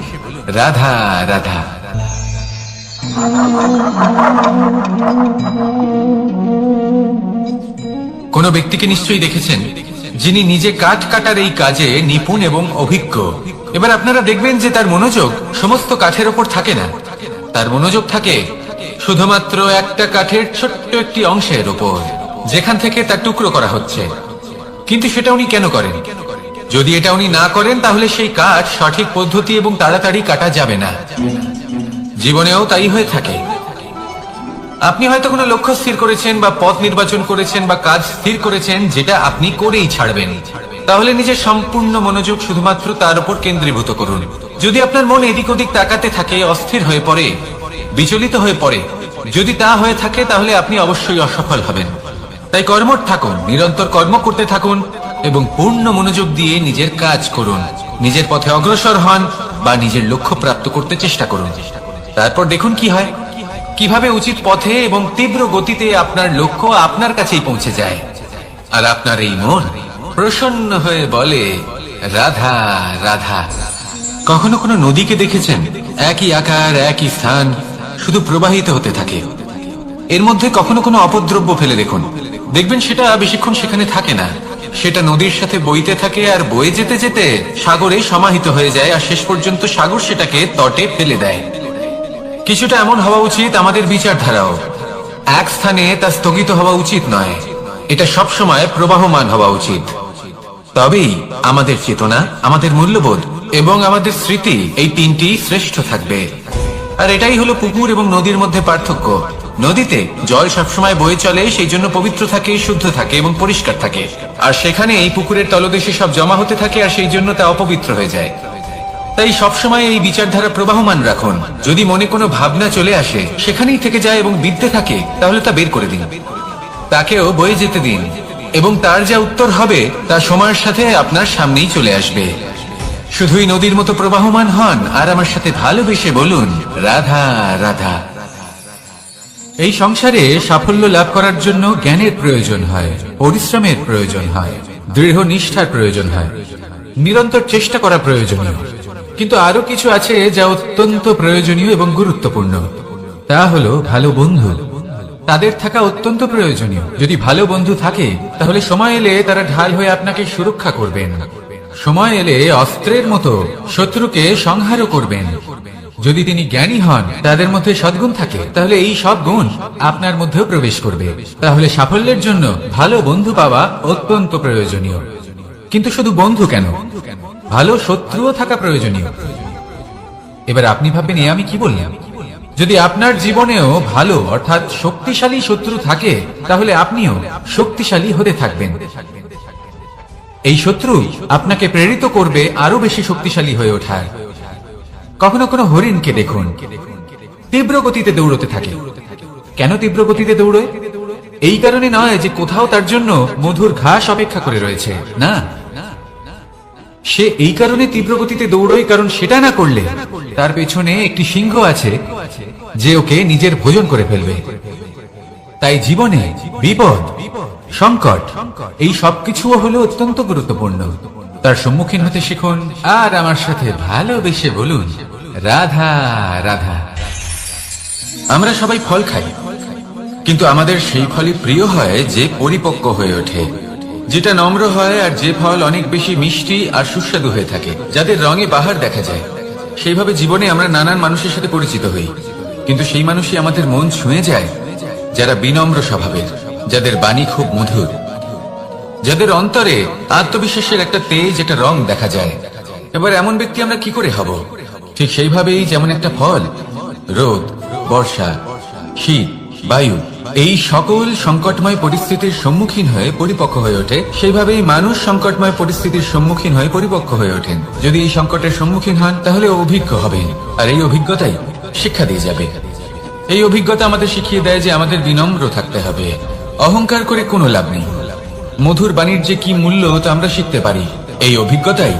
A: রাধা রাধা। কোন ব্যক্তিকে নিশ্চয়ই দেখেছেন যিনি নিজে কাঠ কাটার এই কাজে নিপুণ এবং অভিজ্ঞ। এবার আপনারা দেখবেন যে তার মনোযোগ সমস্ত কাঠের ওপর থাকে না, তার মনোযোগ থাকে শুধুমাত্র একটা কাঠের ছোট্ট একটি অংশের ওপর, যেখান থেকে তার টুকরো করা হচ্ছে। কিন্তু সেটা উনি কেন করেন? যদি এটা উনি না করেন তাহলে সেই কাঠ সঠিক পদ্ধতি এবং তাড়াতাড়ি কাটা যাবে না। জীবনেও তাই হয়ে থাকে। আপনি হয়তো কোনো লক্ষ্য স্থির করেছেন বা পথ নির্বাচন করেছেন বা কাজ স্থির করেছেন যেটা আপনি করেই ছাড়বেন। তাহলে নিজের সম্পূর্ণ মনোযোগ শুধুমাত্র তার উপর কেন্দ্রীভূত করুন। যদি আপনার মন এদিক ওদিক তাকাতে থাকে, অস্থির হয়ে পড়ে, বিচলিত হয়ে পড়ে, যদি তা হয়ে থাকে তাহলে আপনি অবশ্যই অসফল হবেন। তাই কর্মঠ থাকুন, নিরন্তর কর্ম করতে থাকুন এবং পূর্ণ মনোযোগ দিয়ে নিজের কাজ করুন। নিজের পথে অগ্রসর হন বা নিজের লক্ষ্য প্রাপ্ত করতে চেষ্টা করুন। তারপর দেখুন কি হয়, কিভাবে উচিত পথে এবং তীব্র গতিতে আপনার লক্ষ্য আপনার কাছেই পৌঁছে যায়। আর আপনার এই মন প্রসন্ন হয়ে বলে, রাধা রাধা। কখনো কোনো নদীকে দেখেছেন? একই আকার, একই স্থান, শুধু প্রবাহিত হতে থাকে। এর মধ্যে কখনো কোনো অপদ্রব্য ফেলে দেখুন, দেখবেন সেটা বেশিক্ষণ সেখানে থাকে না। সেটা নদীর সাথে বইতে থাকে আর বয়ে যেতে যেতে সাগরে সমাহিত হয়ে যায়, আর শেষ পর্যন্ত সাগর সেটাকে তটে ফেলে দেয়। কিছুটা এমন হওয়া উচিত আমাদের বিচারধারাও। এক স্থানে তা স্থগিত হওয়া উচিত নয়, এটা সবসময় প্রবাহমান হওয়া উচিত। তবেই আমাদের চেতনা, আমাদের মূল্যবোধ এবং আমাদের স্মৃতি, এই তিনটি শ্রেষ্ঠ থাকবে। আর এটাই হলো পুকুর এবং নদীর মধ্যে পার্থক্য। নদীতে জল সবসময় বয়ে চলে, সেই জন্য পবিত্র থাকে, শুদ্ধ থাকে এবং পরিষ্কার থাকে। আর সেখানে এই পুকুরের তলদেশে সব জমা হতে থাকে, আর সেই জন্য তা অপবিত্র হয়ে যায়। তাই সবসময় এই বিচারধারা প্রবাহমান রাখুন। যদি মনে কোনো ভাবনা চলে আসে, সেখানেই থেকে যায় এবং বিদ্যে থাকে, তাহলে তা বের করে দিন, তাকেও বয়ে যেতে দিন, এবং তার যা উত্তর হবে তা সময়ের সাথে আপনার সামনেই চলে আসবে। শুধুই নদীর মতো প্রবাহমান হন আর আমার সাথে ভালোবেসে বলুন, রাধা রাধা। এই সংসারে সাফল্য লাভ করার জন্য জ্ঞানের প্রয়োজন হয়, পরিশ্রমের প্রয়োজন হয়, দৃঢ় নিষ্ঠার প্রয়োজন হয়, নিরন্তর চেষ্টা করা প্রয়োজনীয়। কিন্তু আরো কিছু আছে যা অত্যন্ত প্রয়োজনীয় এবং গুরুত্বপূর্ণ। তা হলো ভালো বন্ধু। তাদের থাকা অত্যন্ত প্রয়োজনীয়। যদি ভালো বন্ধু থাকে তাহলে সময় এলে তারা ঢাল হয়ে আপনাকে সুরক্ষা করবেন। সময় এলে অস্ত্রের মতো শত্রুকে সংহারও করবেন। যদি তিনি জ্ঞানী হন, তাদের মধ্যে সদ্গুণ থাকে, তাহলে এই সব গুণ আপনার মধ্যেও প্রবেশ করবে। তাহলে সাফল্যের জন্য ভালো বন্ধু পাওয়া অত্যন্ত প্রয়োজনীয়। কিন্তু শুধু বন্ধু কেন, ভালো শত্রুও থাকা প্রয়োজনীয়। এবার আপনি ভাববেন, আমি কি বললাম? যদি আপনার জীবনেও ভালো অর্থাৎ শক্তিশালী শত্রু থাকে, তাহলে আপনিও শক্তিশালী হতে থাকবেন। এই শত্রু আপনাকে প্রেরিত করবে আরো বেশি শক্তিশালী হয়ে ওঠার। কখনো কোনো হরিণকে দেখুন, তীব্র গতিতে দৌড়তে থাকে। কেন তীব্র গতিতে দৌড়য়? এই কারণে নয় যে কোথাও তার জন্য মধুর ঘাস অপেক্ষা করে রয়েছে, না, সে এই কারণে তীব্র গতিতে দৌড়য় কারণ সেটা না করলে তার পেছনে একটি সিংহ আছে যে ওকে নিজের ভোজন করে ফেলবে। তাই জীবনে বিপদ, সংকট, এই সবকিছুও হলো অত্যন্ত গুরুত্বপূর্ণ। তার সম্মুখীন হতে শিখুন আর আমার সাথে ভালোবেসে বলুন, রাধা রাধা। আমরা সবাই ফল খাই, কিন্তু আমাদের সেই ফলই প্রিয় হয় যে পরিপক্ক হয়ে ওঠে, যেটা নম্র হয়, আর যে ফল অনেক বেশি মিষ্টি আর সুস্বাদু হয়ে থাকে, যাদের রঙে বাহার দেখা যায়। সেইভাবে জীবনে আমরা নানান মানুষের সাথে পরিচিত হই, কিন্তু সেই মানুষই আমাদের মন ছুঁয়ে যায় যারা বিনম্র স্বভাবের, যাদের বাণী খুব মধুর, যাদের অন্তরে আত্মবিশ্বাসের একটা তেজ, একটা রং দেখা যায়। এবার এমন ব্যক্তি আমরা কি করে হব? ঠিক সেইভাবেই যেমন একটা ফল রোদ, বর্ষা, শীত, বায়ু, এই সকল সংকটময় পরিস্থিতির সম্মুখীন হয়ে পরিপক্ক হয়ে ওঠে, সেইভাবেই মানুষ সংকটময় পরিস্থিতির সম্মুখীন হয়ে পরিপক্ক হয়ে ওঠেন। যদি এই সংকটের সম্মুখীন হন তাহলে অভিজ্ঞ হবেন, আর এই অভিজ্ঞতাই শিক্ষা দিয়ে যাবে। এই অভিজ্ঞতা আমাদের শিখিয়ে দেয় যে আমাদের বিনম্র থাকতে হবে। অহংকার করে কোনো লাভ নেই। মধুর বাণীর যে কি মূল্য তা আমরা শিখতে পারি। এই অভিজ্ঞতাই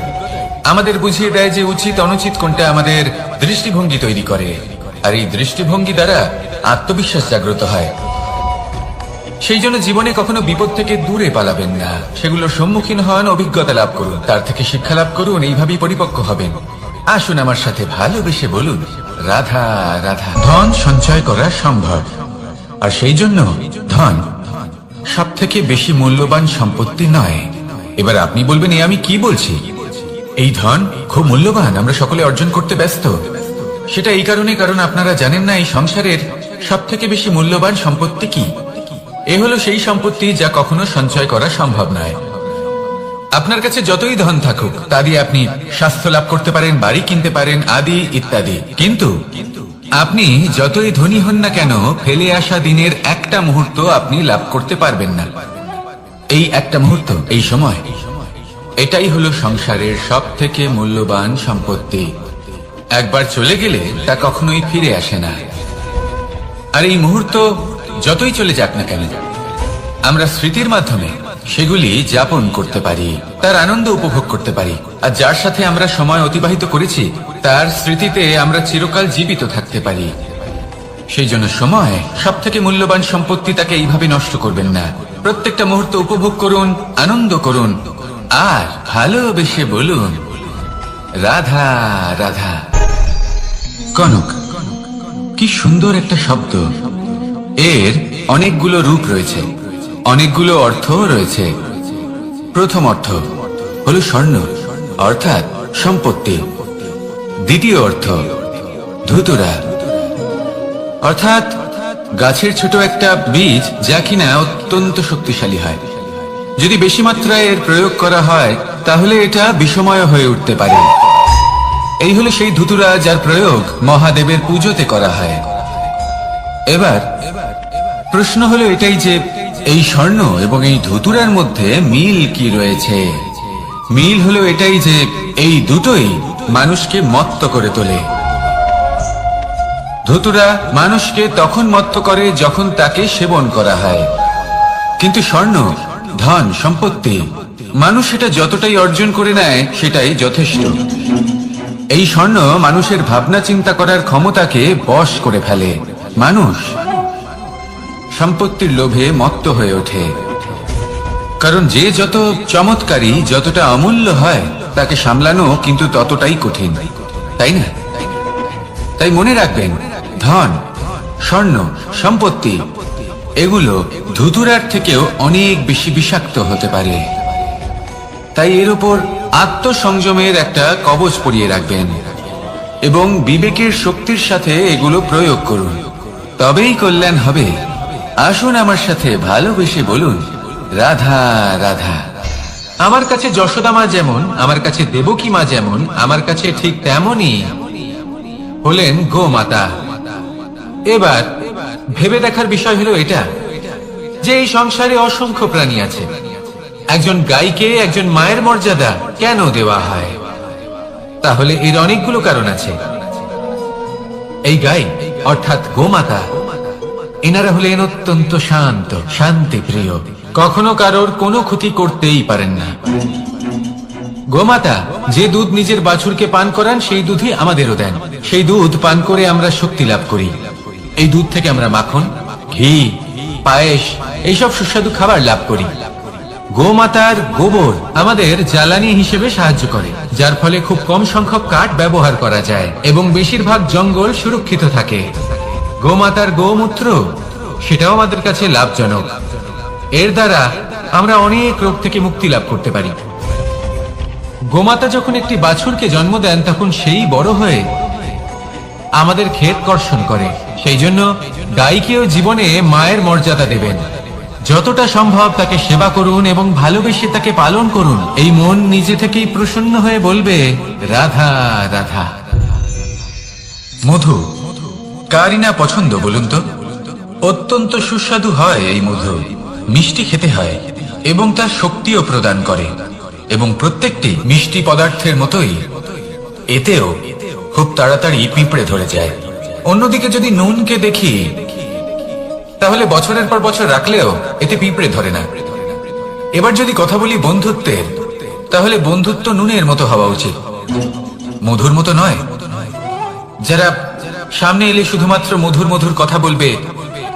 A: আমাদের বুঝিয়ে দেয় যে উচিত অনুচিত কোনটা, আমাদের দৃষ্টিভঙ্গি তৈরি করে, আর এই দৃষ্টিভঙ্গি দ্বারা আত্মবিশ্বাস জাগ্রত হয়। সেই জন্য জীবনে কখনো বিপদ থেকে দূরে পালাবেন না, সেগুলোর সম্মুখীন হন, অভিজ্ঞতা লাভ করুন, তার থেকে শিক্ষা লাভ করুন, এইভাবেই পরিপক্ক হবেন। আসুন আমার সাথে ভালোবেসে বলুন, রাধা রাধা। ধন সঞ্চয় করা সম্ভব, আর সেই জন্য ধন সব থেকে বেশি মূল্যবান সম্পত্তি নয়। এবার আপনি বলবেন, এ আমি কি বলছি? এই ধন খুব মূল্যবান, আমরা সকলে অর্জন করতে ব্যস্ত। সেটা এই কারণে, কারণ আপনারা জানেন না এই সংসারের সব থেকে বেশি মূল্যবান সম্পত্তি কি। এ হলো সেই সম্পত্তি যা কখনো সঞ্চয় করা সম্ভব নয়। আপনার কাছে যতই ধন থাকুক তা দিয়ে আপনি স্বাস্থ্য লাভ করতে পারেন, বাড়ি কিনতে পারেন, আদি ইত্যাদি, কিন্তু আপনি যতই ধনী হন না কেন, ফেলে আসা দিনের একটা মুহূর্ত আপনি লাভ করতে পারবেন না। এই একটা মুহূর্ত, এই সময়, এটাই হলো সংসারের সব থেকে মূল্যবান সম্পত্তি। একবার চলে গেলে তা কখনোই ফিরে আসে না। আর এই মুহূর্ত যতই চলে যাক না কেন, আমরা স্মৃতির মাধ্যমে সেগুলি যাপন করতে পারি, তার আনন্দ উপভোগ করতে পারি। আর যার সাথে আমরা সময় অতিবাহিত করেছি তার স্মৃতিতে আমরা চিরকাল জীবিত থাকতে পারি। সেই জন্য সময় সব থেকে মূল্যবান সম্পত্তি, তাকে এইভাবে নষ্ট করবেন না। প্রত্যেকটা মুহূর্ত উপভোগ করুন, আনন্দ করুন, আর ভালোবেসে বলুন, রাধা রাধা। কনক, কি সুন্দর একটা শব্দ। এর অনেকগুলো রূপ রয়েছে, অনেকগুলো অর্থ রয়েছে। প্রথম অর্থ হলো স্বর্ণ, অর্থাৎ সম্পত্তি। দ্বিতীয় অর্থ ধুতুরা, অর্থাৎ গাছের ছোট একটা বীজ, যা কিনা অত্যন্ত শক্তিশালী হয়। যদি বেশি মাত্রায় এর প্রয়োগ করা হয় তাহলে এটা বিষময় হয়ে উঠতে পারে। এই হলো সেই ধুতুরা যার প্রয়োগ মহাদেবের পুজোতে করা হয়। এবার প্রশ্ন হলো এটাই যে এই স্বর্ণ এবং এই ধুতুরার মধ্যে মিল কি রয়েছে। মিল হলো এটাই যে এই দুটোই মানুষকে মত্ত করে তোলে। ধুতুরা মানুষকে তখন মত্ত করে যখন তাকে সেবন করা হয়, কিন্তু স্বর্ণ, ধন, সম্পত্তি, মানুষ সেটা যতটাই অর্জন করে নেয় সেটাই যথেষ্ট। এই স্বর্ণ মানুষের ভাবনা চিন্তা করার ক্ষমতাকে বশ করে ফেলে। মানুষ সম্পত্তির লোভে মত্ত হয়ে ওঠে, কারণ যে যত চমৎকারী, যতটা অমূল্য হয় তাকে সামলানো কিন্তু ততটাই কঠিন, তাই না? তাই মনে রাখবেন, ধন, স্বর্ণ, সম্পত্তি এগুলো ধুতুরার থেকেও অনেক বেশি বিষাক্ত হতে পারে। তাই এর উপর আত্মসংযমের একটা কবচ পরিয়ে রাখবেন এবং বিবেকের শক্তির সাথে এগুলো প্রয়োগ করুন, তবেই কল্যাণ হবে। আসুন আমার সাথে ভালোবেসে বলুন, রাধা রাধা। আমার কাছে যশোদা মা যেমন, আমার কাছে দেবকী মা যেমন, আমার কাছে ঠিক তেমনই হলেন গোমাতা। এবার ভেবে দেখার বিষয় হলো এটা যে এই সংসারে অসংখ্য প্রাণী আছে, একজন গাইকে একজন মায়ের মর্যাদা কেন দেওয়া হয়? তাহলে এর অনেকগুলো কারণ আছে। এই গাই অর্থাৎ গোমাতা, এনারা হলেন অত্যন্ত শান্ত, শান্তি প্রিয়, কখনো কারোর কোনো ক্ষতি করতেই পারেন না। গোমাতা যে দুধ নিজের বাছুরকে পান করান সেই দুধই আমাদেরও দেন। সেই দুধ পান করে আমরা শক্তি লাভ করি। এই দুধ থেকে আমরা মাখন, ঘি, পায়েস, এইসব সুস্বাদু খাবার লাভ করি। গোমাতার গোবর আমাদের জ্বালানি হিসেবে সাহায্য করে, যার ফলে খুব কম সংখ্যক কাঠ ব্যবহার করা যায় এবং বেশিরভাগ জঙ্গল সুরক্ষিত থাকে। গোমাতার গোমূত্র, সেটাও আমাদের কাছে লাভজনক। এর দ্বারা আমরা অনেক রোগ থেকে মুক্তি লাভ করতে পারি। গোমাতা যখন একটি বাছুরকে জন্ম দেন তখন সেই বড় হয়ে আমাদের ক্ষেত কর্ষণ করে। সেই জন্য গাইকেও জীবনে মায়ের মর্যাদা দেবেন। যতটা সম্ভব তাকে সেবা করুন এবং ভালোবেসে তাকে পালন করুন। এই মন নিজে থেকেই প্রসন্ন হয়ে বলবে, রাধা রাধা। মধু কারই না পছন্দ বলুন তো? অত্যন্ত সুস্বাদু হয় এই মধু, মিষ্টি খেতে হয় এবং তার শক্তিও প্রদান করে। এবং প্রত্যেকটি মিষ্টি পদার্থের মতোই এতেও খুব তাড়াতাড়ি পিঁপড়ে ধরে যায়। অন্যদিকে যদি নুনকে দেখি তাহলে বছরের পর বছর রাখলেও এতে পিঁপড়ে ধরে না। এবার যদি কথা বলি বন্ধুত্বের, তাহলে বন্ধুত্ব নুনের মতো হওয়া উচিত, মধুর মতো নয়। যারা সামনে এলে শুধুমাত্র মধুর মধুর কথা বলবে,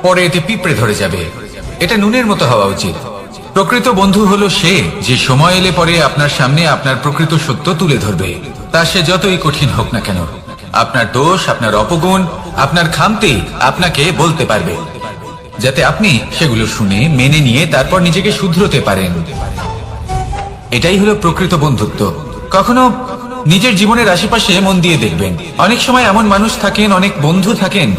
A: পরে এতে পিঁপড়ে ধরে যাবে। এটা নুনের মতো হওয়া উচিত। প্রকৃত বন্ধু হলো সে যে সময় এলে পরে আপনার সামনে আপনার প্রকৃত সত্য তুলে ধরবে, তা সে যতই কঠিন হোক না কেন। আপনার দোষ, আপনার অপগুণ, আপনার খামতি আপনাকে বলতে পারবে, যাতে আপনি সেগুলো শুনে মেনে নিয়ে তারপর নিজেকে শুধরোতে পারেন। এটাই হলো প্রকৃত বন্ধুত্ব। কখনো নিজের জীবনের আশেপাশে মন দিয়ে দেখবেন, অনেক সময় এমন মানুষ থাকেন, অনেক বন্ধু থাকেন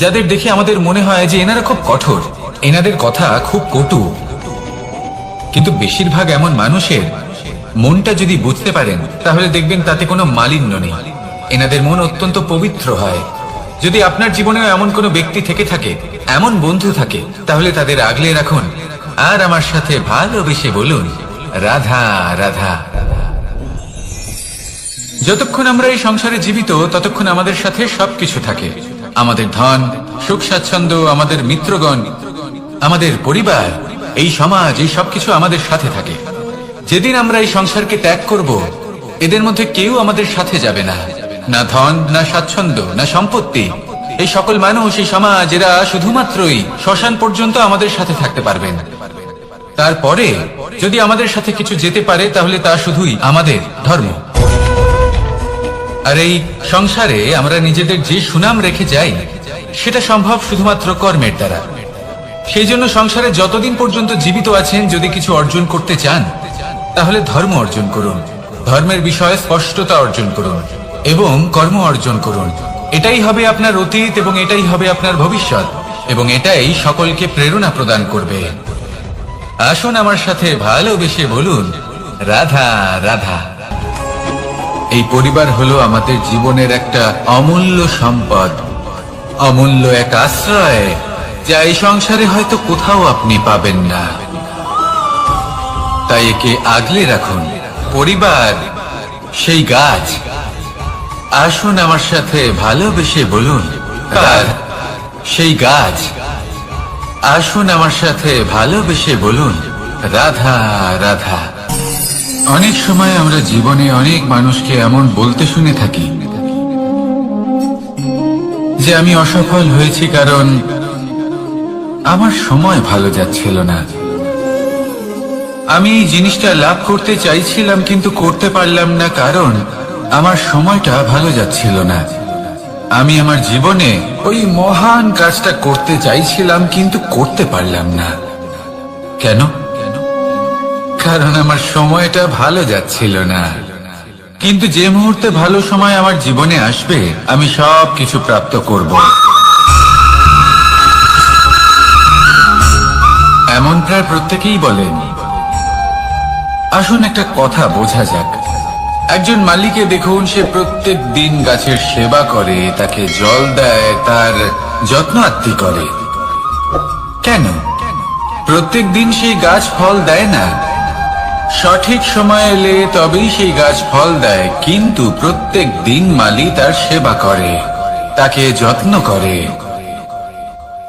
A: যাদের দেখে আমাদের মনে হয় যে এনারা খুব কঠোর, এনাদের কথা খুব কটু। কিন্তু বেশিরভাগ এমন মানুষের মনটা যদি বুঝতে পারেন তাহলে দেখবেন তাতে কোনো মালিন্য নেই, এনাদের মন অত্যন্ত পবিত্র হয়। যদি আপনার জীবনেও এমন কোনো ব্যক্তি থেকে থাকে, এমন বন্ধু থাকে, তাহলে তাদের আগলে রাখুন আর আমার সাথে ভালোবেসে বলুন, রাধা রাধা। যতক্ষণ আমরা এই সংসারে জীবিত ততক্ষণ আমাদের সাথে সবকিছু থাকে, আমাদের ধন, সুখ স্বাচ্ছন্দ্য, আমাদের মিত্রগণ, আমাদের পরিবার, এই সমাজ, এই সবকিছু আমাদের সাথে থাকে। যেদিন আমরা এই সংসারকে ত্যাগ করব, এদের মধ্যে কেউ আমাদের সাথে যাবে না, না ধন, না স্বাচ্ছন্দ্য, না সম্পত্তি। এই সকল মানুষ, এই সমাজ, এরা শুধুমাত্রই শ্মশান পর্যন্ত আমাদের সাথে থাকতে পারবেন। তারপরে যদি আমাদের সাথে কিছু যেতে পারে তাহলে তা শুধুই আমাদের ধর্ম। আর এই সংসারে আমরা নিজেদের যে সুনাম রেখে যাই সেটা সম্ভব শুধুমাত্র কর্মের দ্বারা। সেই জন্য সংসারে যতদিন পর্যন্ত জীবিত আছেন, যদি কিছু অর্জন করতে চান তাহলে ধর্ম অর্জন করুন, ধর্মের বিষয়ে স্পষ্টতা অর্জন করুন এবং কর্ম অর্জন করুন। এটাই হবে আপনার অতীত এবং এটাই হবে আপনার ভবিষ্যৎ, এবং এটাই সকলকে প্রেরণা প্রদান করবে। আসুন আমার সাথে ভালোবেসে বলুন, রাধা রাধা। এই পরিবার হলো আমাদের জীবনের একটা অমূল্য সম্পদ, অমূল্য এক আশ্রয়, যা এই সংসারে হয়তো কোথাও আপনি পাবেন না। তাই একে আগলে রাখুন। পরিবার সেই গাছ। আসুন আমার সাথে ভালোবেসে বলুন, সেই গাছ। আসুন আমার সাথে ভালোবেসে বলুন, রাধা রাধা। অনেক সময় আমরা জীবনে অনেক মানুষকে এমন বলতে শুনে থাকি যে আমি অসফল হয়েছি কারণ আমার সময় ভালো যাচ্ছিল না, আমি এই জিনিসটা লাভ করতে চাইছিলাম কিন্তু করতে পারলাম না কারণ আমার সময়টা ভালো যাচ্ছিল না, আমি আমার জীবনে ওই মহান কাজটা করতে চাইছিলাম কিন্তু করতে পারলাম না। কেন? কারণ আমার সময়টা ভালো যাচ্ছিল না। কিন্তু যে মুহূর্তে ভালো সময় আমার জীবনে আসবে, আমি সব কিছু প্রাপ্ত করব। এমন প্রায় প্রত্যেকেই বলেন। আসুন একটা কথা বোঝা যাক। একজন মালিকে দেখুন, সে প্রত্যেক দিন গাছের সেবা করে, তাকে জল দেয়, তার যত্ন আত্তি করে। কেন? প্রত্যেক দিন সেই গাছ ফল দেয় না, সঠিক সময় এলে তবেই সেই গাছ ফল দেয়, কিন্তু প্রত্যেক দিন মালি তার সেবা করে, তাকে যত্ন করে।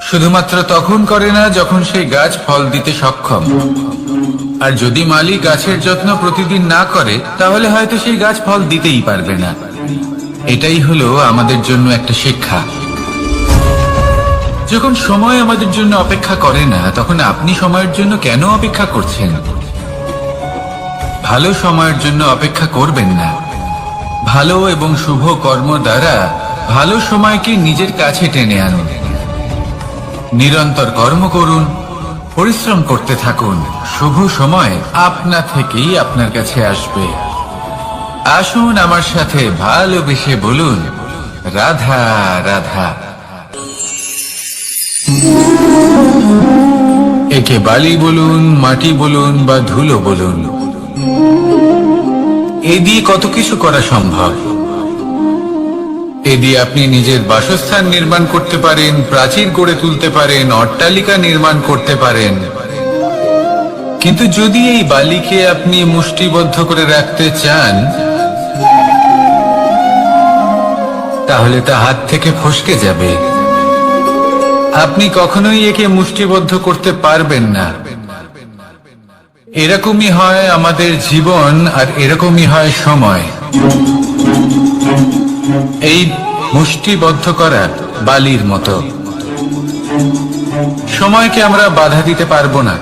A: শুধুমাত্র তখন করে না যখন সেই গাছ ফল দিতে সক্ষম। আর যদি মালি গাছের যত্ন প্রতিদিন না করে তাহলে হয়তো সেই গাছ ফল দিতেই পারবে না। এটাই হলো আমাদের জন্য একটা শিক্ষা। যখন সময় আমাদের জন্য অপেক্ষা করে না, তখন আপনি সময়ের জন্য কেন অপেক্ষা করছেন? ভালো সময়ের জন্য অপেক্ষা করবেন না। ভালো এবং শুভ কর্ম দ্বারা ভালো সময়কে নিজের কাছে টেনে আনুন। নিরন্তর কর্ম করুন, পরিশ্রম করতে থাকুন, শুভ সময় আপনা থেকেই আপনার কাছে আসবে। আসুন আমার সাথে ভালোবেসে বলুন, রাধা রাধা। একে বালি বলুন, মাটি বলুন বা ধুলো বলুন, এ দিয়ে কত কিছু করা সম্ভব। এ দিয়ে আপনি নিজের বাসস্থান নির্মাণ করতে পারেন, প্রাচীর গড়ে তুলতে পারেন, অট্টালিকা নির্মাণ করতে পারেন। কিন্তু যদি এই বালিকে আপনি মুষ্টিবদ্ধ করে রাখতে চান, তাহলে তা হাত থেকে ফসকে যাবে। আপনি কখনোই একে মুষ্টিবদ্ধ করতে পারবেন না। এরকমই হয় আমাদের জীবন, আর এরকমই হয় সময়। এই মুষ্টিবদ্ধ করা বালির মতো। সময়কে আমরা বাধা দিতে পারবো না,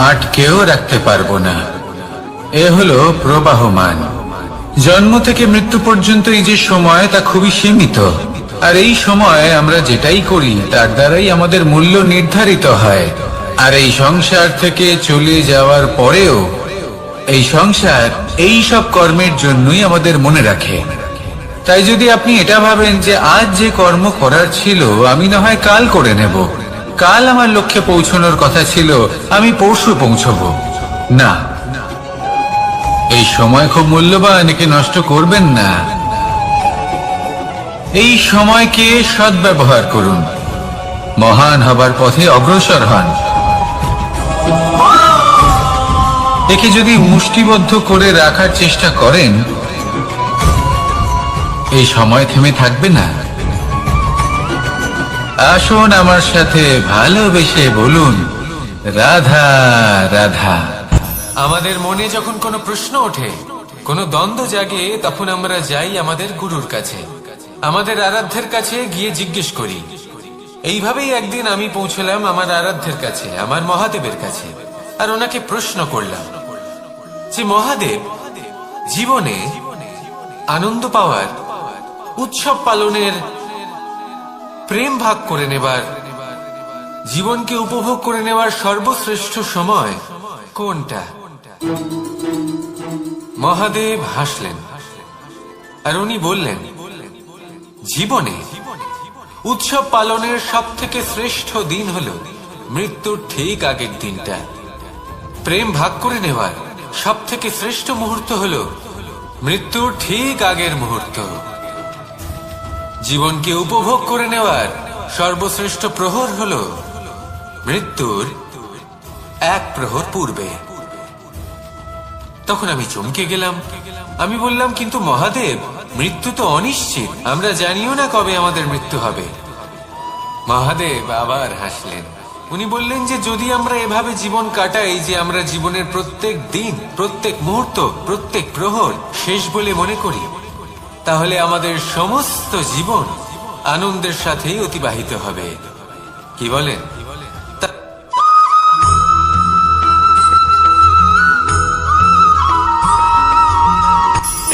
A: আটকেও রাখতে পারবো না। এ হলো প্রবাহমান। জন্ম থেকে মৃত্যু পর্যন্ত এই যে সময়, তা খুবই সীমিত। আর এই সময় আমরা যেটাই করি তার দ্বারাই আমাদের মূল্য নির্ধারিত হয়। আর এই সংসার থেকে চলে যাওয়ার পরেও এই সংসার এই সব কর্মের জন্যই আমাদের মনে রাখে। তাই যদি আপনি এটা ভাবেন যে আজ যে কর্ম করার ছিল আমি না হয় কাল করে নেব, কাল আমার লক্ষ্যে পৌঁছানোর কথা ছিল আমি পরশু পৌঁছবো, না, এই সময় খুব মূল্যবান, একে নষ্ট করবেন না। এই সময়কে সদ্ব্যবহার করুন, মহান হবার পথে অগ্রসর হন। একে যদি মুষ্টিবদ্ধ করে রাখার চেষ্টা করেন, এই সময় থেমে থাকবে না। আসুন আমার সাথে ভালোবেসে বলুন, রাধা রাধা। আমাদের মনে যখন কোনো প্রশ্ন ওঠে, কোনো দ্বন্দ্ব জাগে, তখন আমরা যাই আমাদের গুরুর কাছে, আমাদের আরাধ্যের কাছে গিয়ে জিজ্ঞেস করি। এইভাবেই একদিন আমি পৌঁছলাম আমার আরাধ্যের কাছে, আমার মহাদেবের কাছে, আর ওনাকে প্রশ্ন করলাম যে মহাদেব, জীবনে আনন্দ পাওয়ার, উৎসব পালনের, প্রেম ভাগ করে নেবার, জীবনকে উপভোগ করে নেওয়ার সর্বশ্রেষ্ঠ সময় কোনটা? মহাদেব হাসলেন আর উনি বললেন, জীবনে উৎসব পালনের সব থেকে শ্রেষ্ঠ দিন হলো মৃত্যুর ঠিক আগের দিনটা। প্রেম ভাগ করে নেওয়ার সব থেকে শ্রেষ্ঠ মুহূর্ত হলো মৃত্যুর ঠিক আগের মুহূর্ত। জীবনকে উপভোগ করে নেওয়ার সর্বশ্রেষ্ঠ প্রহর হলো মৃত্যুর এক প্রহর পূর্বে। তখন আমি চমকে গেলাম। আমি বললাম, কিন্তু মহাদেব, মৃত্যু তো অনিশ্চিত, আমরা জানিও না কবে আমাদের মৃত্যু হবে। মহাদেব আবার হাসলেন। উনি বললেন যে যদি আমরা এভাবে জীবন কাটাই যে আমরা জীবনের প্রত্যেক দিন, প্রত্যেক মুহূর্ত, প্রত্যেক প্রহর শেষ বলে মনে করি, তাহলে আমাদের সমস্ত জীবন আনন্দের সাথেই অতিবাহিত হবে। কি বলেন?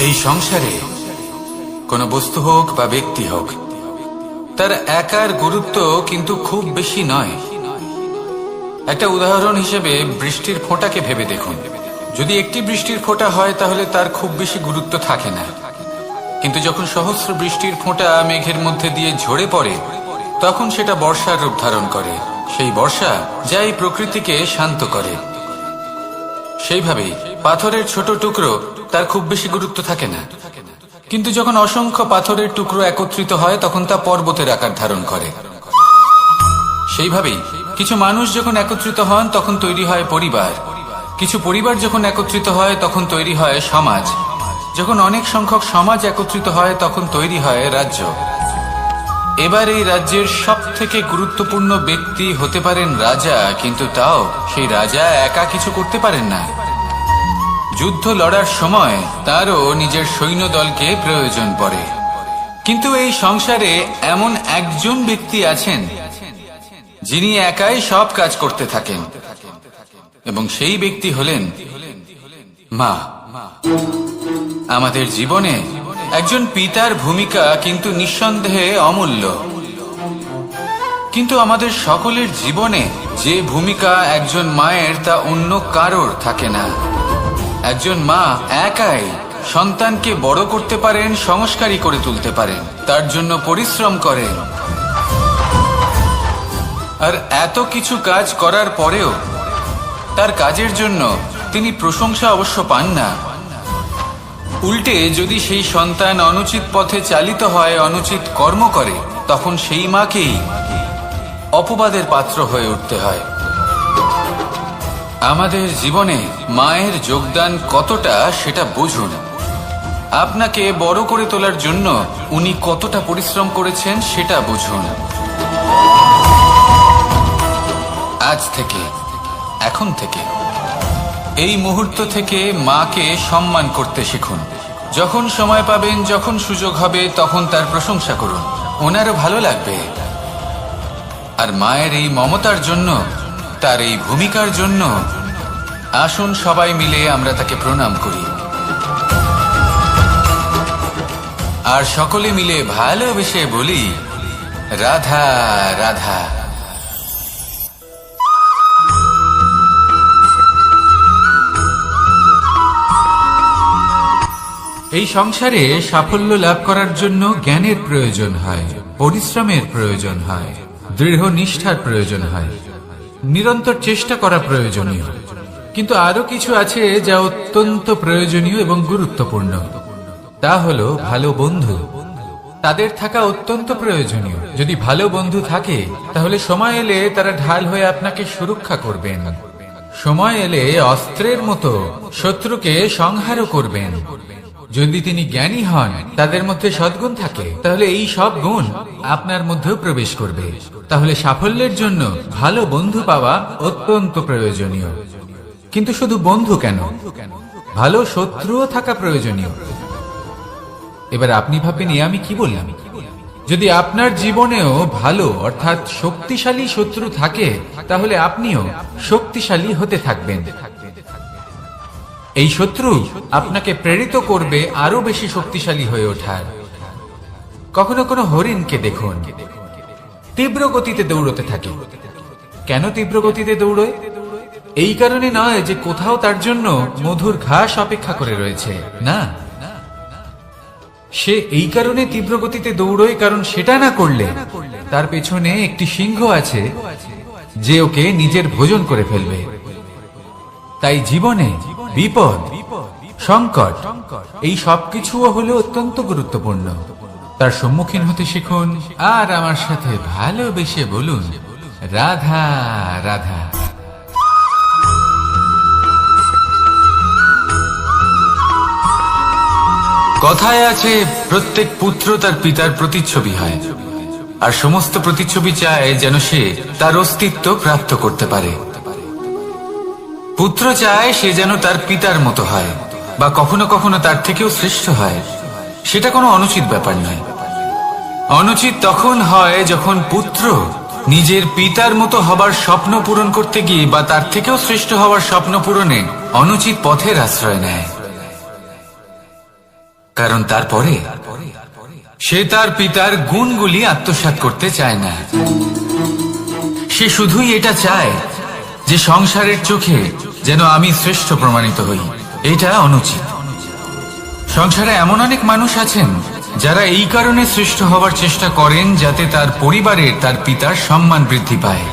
A: এই সংসারে কোনো বস্তু হোক বা ব্যক্তি হোক, তার একার গুরুত্ব কিন্তু খুব বেশি নয়। একটা উদাহরণ হিসেবে বৃষ্টির ফোঁটাকে ভেবে দেখুন। যদি একটি বৃষ্টির ফোঁটা হয় তাহলে তার খুব বেশি গুরুত্ব থাকে না, কিন্তু যখন সহস্র বৃষ্টির ফোঁটা মেঘের মধ্যে দিয়ে ঝরে পড়ে, তখন সেটা বর্ষার রূপ ধারণ করে। সেই বর্ষা যা এই প্রকৃতিকে শান্ত করে। সেইভাবেই পাথরের ছোট টুকরো, তার খুব বেশি গুরুত্ব থাকে না, কিন্তু যখন অসংখ্য পাথরের টুকরো একত্রিত হয় তখন তা পর্বতের আকার ধারণ করে। সেইভাবেই কিছু মানুষ যখন একত্রিত হন তখন তৈরি হয় পরিবার, কিছু পরিবার যখন একত্রিত হয় তখন তৈরি হয় সমাজ, যখন অনেক সংখ্যক সমাজ একত্রিত হয় তখন তৈরি হয় রাজ্য। এবার এই রাজ্যের সব থেকে গুরুত্বপূর্ণ ব্যক্তি হতে পারেন রাজা, কিন্তু তাও সেই রাজা একা কিছু করতে পারেন না। যুদ্ধ লড়ার সময় তারও নিজের সৈন্যদলকে প্রয়োজন পড়ে। কিন্তু এই সংসারে এমন একজন ব্যক্তি আছেন যিনি একাই সব কাজ করতে থাকেন, এবং সেই ব্যক্তি হলেন মা। আমাদের জীবনে একজন পিতার ভূমিকা কিন্তু নিঃসন্দেহে অমূল্য, কিন্তু আমাদের সকলের জীবনে যে ভূমিকা একজন মায়ের তা অন্য কারোর থাকে না। একজন মা একাই সন্তানকে বড় করতে পারেন, সংস্কারী করে তুলতে পারেন, তার জন্য পরিশ্রম করেন। আর এত কিছু কাজ করার পরেও তার কাজের জন্য তিনি প্রশংসা অবশ্য পান না। উল্টে যদি সেই সন্তান অনুচিত পথে চালিত হয়, অনুচিত কর্ম করে, তখন সেই মাকেই অপবাদের পাত্র হয়ে উঠতে হয়। আমাদের জীবনে মায়ের যোগদান কতটা সেটা বুঝুন। আপনাকে বড় করে তোলার জন্য উনি কতটা পরিশ্রম করেছেন সেটা বুঝুন। আজ থেকে, এখন থেকে, এই মুহূর্ত থেকে মাকে সম্মান করতে শিখুন। যখন সময় পাবেন, যখন সুযোগ হবে, তখন তার প্রশংসা করুন, ওনারও ভালো লাগবে। আর মায়ের এই মমতার জন্য, তার এই ভূমিকার জন্য আসুন সবাই মিলে আমরা তাকে প্রণাম করি আর সকলে মিলে ভালোবেসে বলি, রাধা রাধা। এই সংসারে সাফল্য লাভ করার জন্য জ্ঞানের প্রয়োজন হয়, পরিশ্রমের প্রয়োজন হয়, দৃঢ় নিষ্ঠার প্রয়োজন হয়, নিরন্তর চেষ্টা করা প্রয়োজনীয়। কিন্তু আরো কিছু আছে যা অত্যন্ত প্রয়োজনীয় এবং গুরুত্বপূর্ণ। তা হলো ভালো বন্ধু। তাদের থাকা অত্যন্ত প্রয়োজনীয়। যদি ভালো বন্ধু থাকে তাহলে সময় এলে তারা ঢাল হয়ে আপনাকে সুরক্ষা করবেন। সময় এলে অস্ত্রের মতো শত্রুকে সংহারও করবেন। যদি তিনি জ্ঞানী হন, তাদের মধ্যে সদ্গুণ থাকে, তাহলে এই সব গুণ আপনার মধ্যেও প্রবেশ করবে। তাহলে সাফল্যের জন্য ভালো বন্ধু পাওয়া অত্যন্ত প্রয়োজনীয়। কিন্তু শুধু বন্ধু কেন, ভালো শত্রুও থাকা প্রয়োজনীয়। এবার আপনি ভাববেন, আমি কি বললাম? যদি আপনার জীবনেও ভালো অর্থাৎ শক্তিশালী শত্রু থাকে, তাহলে আপনিও শক্তিশালী হতে থাকবেন। এই শত্রু আপনাকে প্রেরিত করবে আরো বেশি শক্তিশালী হয়ে ওঠার। কখনো কোনো হরিণকে দেখুন, তীব্র গতিতে দৌড়তে থাকে। কেন তীব্র গতিতে দৌড়য়? এই কারণে নয় যে কোথাও তার জন্য মধুর ঘাস অপেক্ষা করে রয়েছে, না। সে এই কারণে তীব্র গতিতে দৌড়য় কারণ সেটা না করলে তার পেছনে একটি সিংহ আছে যে ওকে নিজের ভোজন করে ফেলবে। তাই জীবনে বিপদ, সংকট, এই সবকিছুও হলো অত্যন্ত গুরুত্বপূর্ণ। তার সম্মুখীন হতে শিখুন আর আমার সাথে ভালোবেসে বলুন, রাধা রাধা। কথায় আছে, প্রত্যেক পুত্র তার পিতার প্রতিচ্ছবি হয়, আর সমস্ত প্রতিচ্ছবি চায় যেন সে তার অস্তিত্ব প্রাপ্ত করতে পারে। পুত্র চায় সে যেন তার পিতার মতো হয়, বা কখনো কখনো তার থেকেও শ্রেষ্ঠ হয়। সেটা কোনো অনুচিত ব্যাপার নয়। অনুচিত তখন হয় যখন পুত্র নিজের পিতার মতো হবার স্বপ্ন পূরণ করতে গিয়ে বা তার থেকেও শ্রেষ্ঠ হওয়ার স্বপ্ন পূরণে অনুচিত পথের আশ্রয় নেয়। কারণ তারপরে সে তার পিতার গুণগুলি আত্মসাৎ করতে চায় না। সে শুধুই এটা চায় যে সংসারের চোখে যেন আমি শ্রেষ্ঠ প্রমাণিত হই। এটা অনুচিত। সংসারে এমন অনেক মানুষ আছেন যারা এই কারণে শ্রেষ্ঠ হওয়ার চেষ্টা করেন যাতে তার পরিবারের, তার পিতার সম্মান বৃদ্ধি পায়।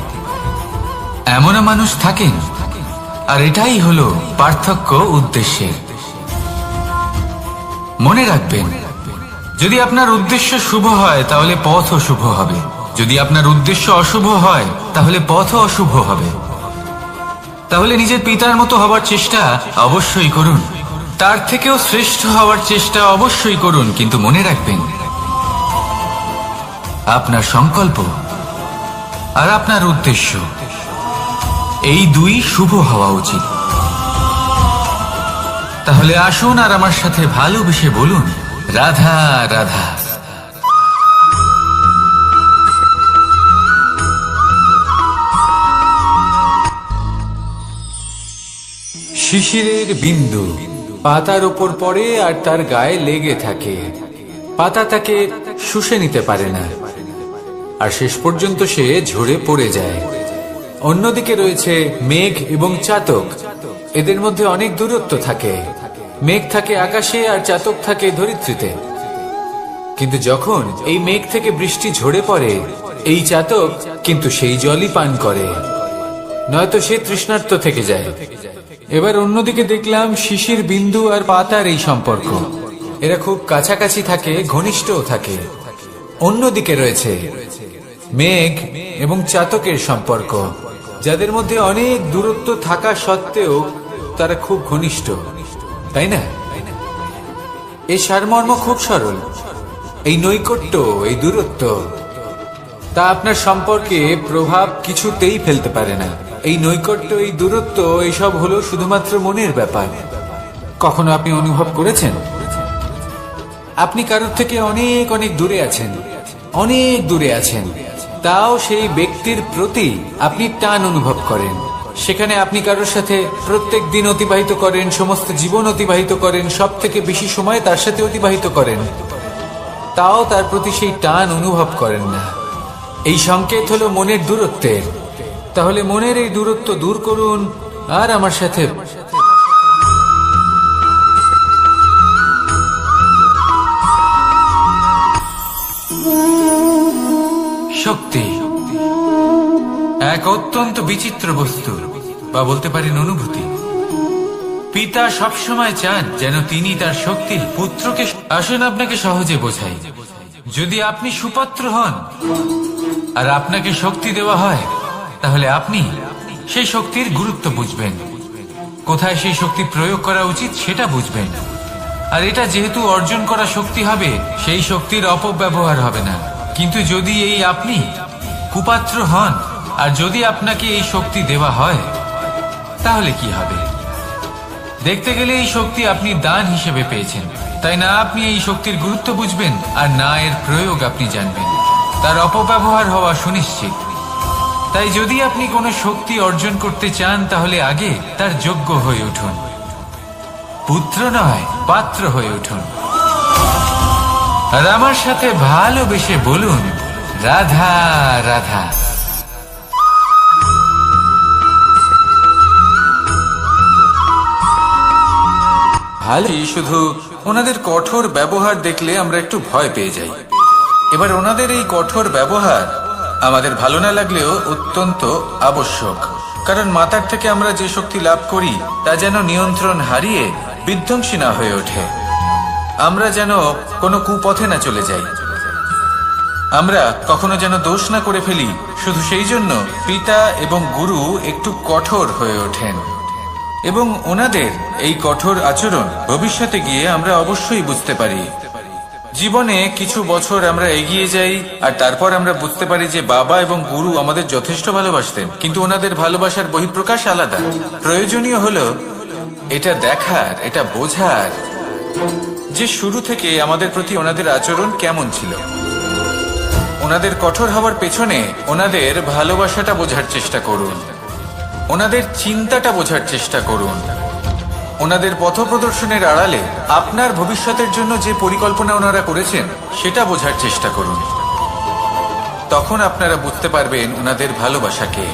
A: এমনও মানুষ থাকেন, আর এটাই হলো পার্থক্য উদ্দেশ্যের। মনে রাখবেন, যদি আপনার উদ্দেশ্য শুভ হয় তাহলে পথও শুভ হবে। যদি আপনার উদ্দেশ্য অশুভ হয় তাহলে পথও অশুভ হবে। তাহলে নিজের পিতার মতো হবার চেষ্টা অবশ্যই করুন, তার থেকেও শ্রেষ্ঠ হওয়ার চেষ্টা অবশ্যই করুন। কিন্তু মনে রাখবেন, আপনার সংকল্প আর আপনার উদ্দেশ্য এই দুই শুভ হওয়া উচিত। তাহলে আসুন আর আমার সাথে ভালোবেসে বলুন, রাধা রাধা। শিশিরের বিন্দু পাতার ওপর পড়ে আর তার গায়ে লেগে থাকে। পাতা তাকে শুষে নিতে পারে না, আর শেষ পর্যন্ত সে ঝরে পড়ে যায়। অন্যদিকে রয়েছে মেঘ এবং চাতক। এদের মধ্যে অনেক দূরত্ব থাকে। মেঘ থাকে আকাশে আর চাতক থাকে ধরিত্রীতে। কিন্তু যখন এই মেঘ থেকে বৃষ্টি ঝরে পড়ে, এই চাতক কিন্তু সেই জলই পান করে, নয়তো সে তৃষ্ণার্ত থেকে যায়। এবার অন্যদিকে দেখলাম শিশির বিন্দু আর পাতার এই সম্পর্ক। এরা খুব কাছাকাছি থাকে, ঘনিষ্ঠও থাকে। অন্যদিকে রয়েছে মেঘ এবং চাতকের সম্পর্ক, যাদের মধ্যে অনেক দূরত্ব থাকা সত্ত্বেও তারা খুব ঘনিষ্ঠ, তাই না? এই সারমর্ম খুব সরল। এই নৈকট্য, এই দূরত্ব, তা আপনার সম্পর্কে প্রভাব কিছুতেই ফেলতে পারে না। এই নৈকট্য, এই দূরত্ব, এইসব হলো শুধুমাত্র মনের ব্যাপার। কখনো আপনি অনুভব করেছেন আপনি কারোর থেকে অনেক অনেক দূরে আছেন, অনেক দূরে আছেন, তাও সেই ব্যক্তির প্রতি আপনি টান অনুভব করেন। সেখানে আপনি কারোর সাথে প্রত্যেক দিন অতিবাহিত করেন, সমস্ত জীবন অতিবাহিত করেন, সব থেকে বেশি সময় তার সাথে অতিবাহিত করেন, তাও তার প্রতি সেই টান অনুভব করেন না। এই সংকেত হলো মনের দূরত্বের। তাহলে মনের এই দূরত্ব দূর করুন আর আমার সাথে শক্তি এক অত্যন্ত বিচিত্র বস্তু, বা বলতে পারেন অনুভূতি। পিতা সবসময় চান যেন তিনি তার শক্তি পুত্রকে। আসুন আপনাকে সহজে বোঝাই। যদি আপনি সুপাত্র হন আর আপনাকে শক্তি দেওয়া হয়, তাহলে আপনি সেই শক্তির গুরুত্ব বুঝবেন, কোথায় সেই শক্তি প্রয়োগ করা উচিত সেটা বুঝবেন। আর এটা যেহেতু অর্জন করা শক্তি হবে, সেই শক্তির অপব্যবহার হবে না। কিন্তু যদি এই আপনি কুপাত্র হন আর যদি আপনাকে এই শক্তি দেওয়া হয়, তাহলে কি হবে? দেখতে গেলে এই শক্তি আপনি দান হিসেবে পেয়েছেন, তাই না আপনি এই শক্তির গুরুত্ব বুঝবেন আর না এর প্রয়োগ আপনি জানবেন। তার অপব্যবহার হওয়া সুনিশ্চিত। তাই যদি আপনি কোনো শক্তি অর্জন করতে চান, তাহলে আগে তার যোগ্য হয়ে উঠুন। পুত্র নয়, পাত্র হয়ে উঠুন। আর আমার সাথে ভালোবেসে বলুন, রাধা রাধা। ভালো, শুধু ওনাদের কঠোর ব্যবহার দেখলে আমরা একটু ভয় পেয়ে যাই। এবার ওনাদের এই কঠোর ব্যবহার আমাদের ভালো না লাগলেও অত্যন্ত আবশ্যক, কারণ মাতার থেকে আমরা যে শক্তি লাভ করি তা যেন নিয়ন্ত্রণ হারিয়ে বিধ্বংসী না হয়ে ওঠে। আমরা যেন কোনো কুপথে না চলে যাই, আমরা কখনো যেন দোষ না করে ফেলি। শুধু সেই জন্য পিতা এবং গুরু একটু কঠোর হয়ে ওঠেন, এবং ওনাদের এই কঠোর আচরণ ভবিষ্যতে গিয়ে আমরা অবশ্যই বুঝতে পারি। জীবনে কিছু বছর আমরা এগিয়ে যাই আর তারপর আমরা বুঝতে পারি যে বাবা এবং গুরু আমাদের যথেষ্ট ভালোবাসতেন, কিন্তু ওনাদের ভালোবাসার বহিঃপ্রকাশ আলাদা। প্রয়োজনীয় হলো এটা দেখার, এটা বোঝার যে শুরু থেকে আমাদের প্রতি ওনাদের আচরণ কেমন ছিল। ওনাদের কঠোর হওয়ার পেছনে ওনাদের ভালোবাসাটা বোঝার চেষ্টা করুন, ওনাদের চিন্তাটা বোঝার চেষ্টা করুন, ওনাদের পথপ্রদর্শনের আড়ালে আপনার ভবিষ্যতের জন্য যে পরিকল্পনা ওনারা করেছেন সেটা বোঝার চেষ্টা করুন। তখন আপনারা বুঝতে পারবেন ওনাদের ভালোবাসাকে।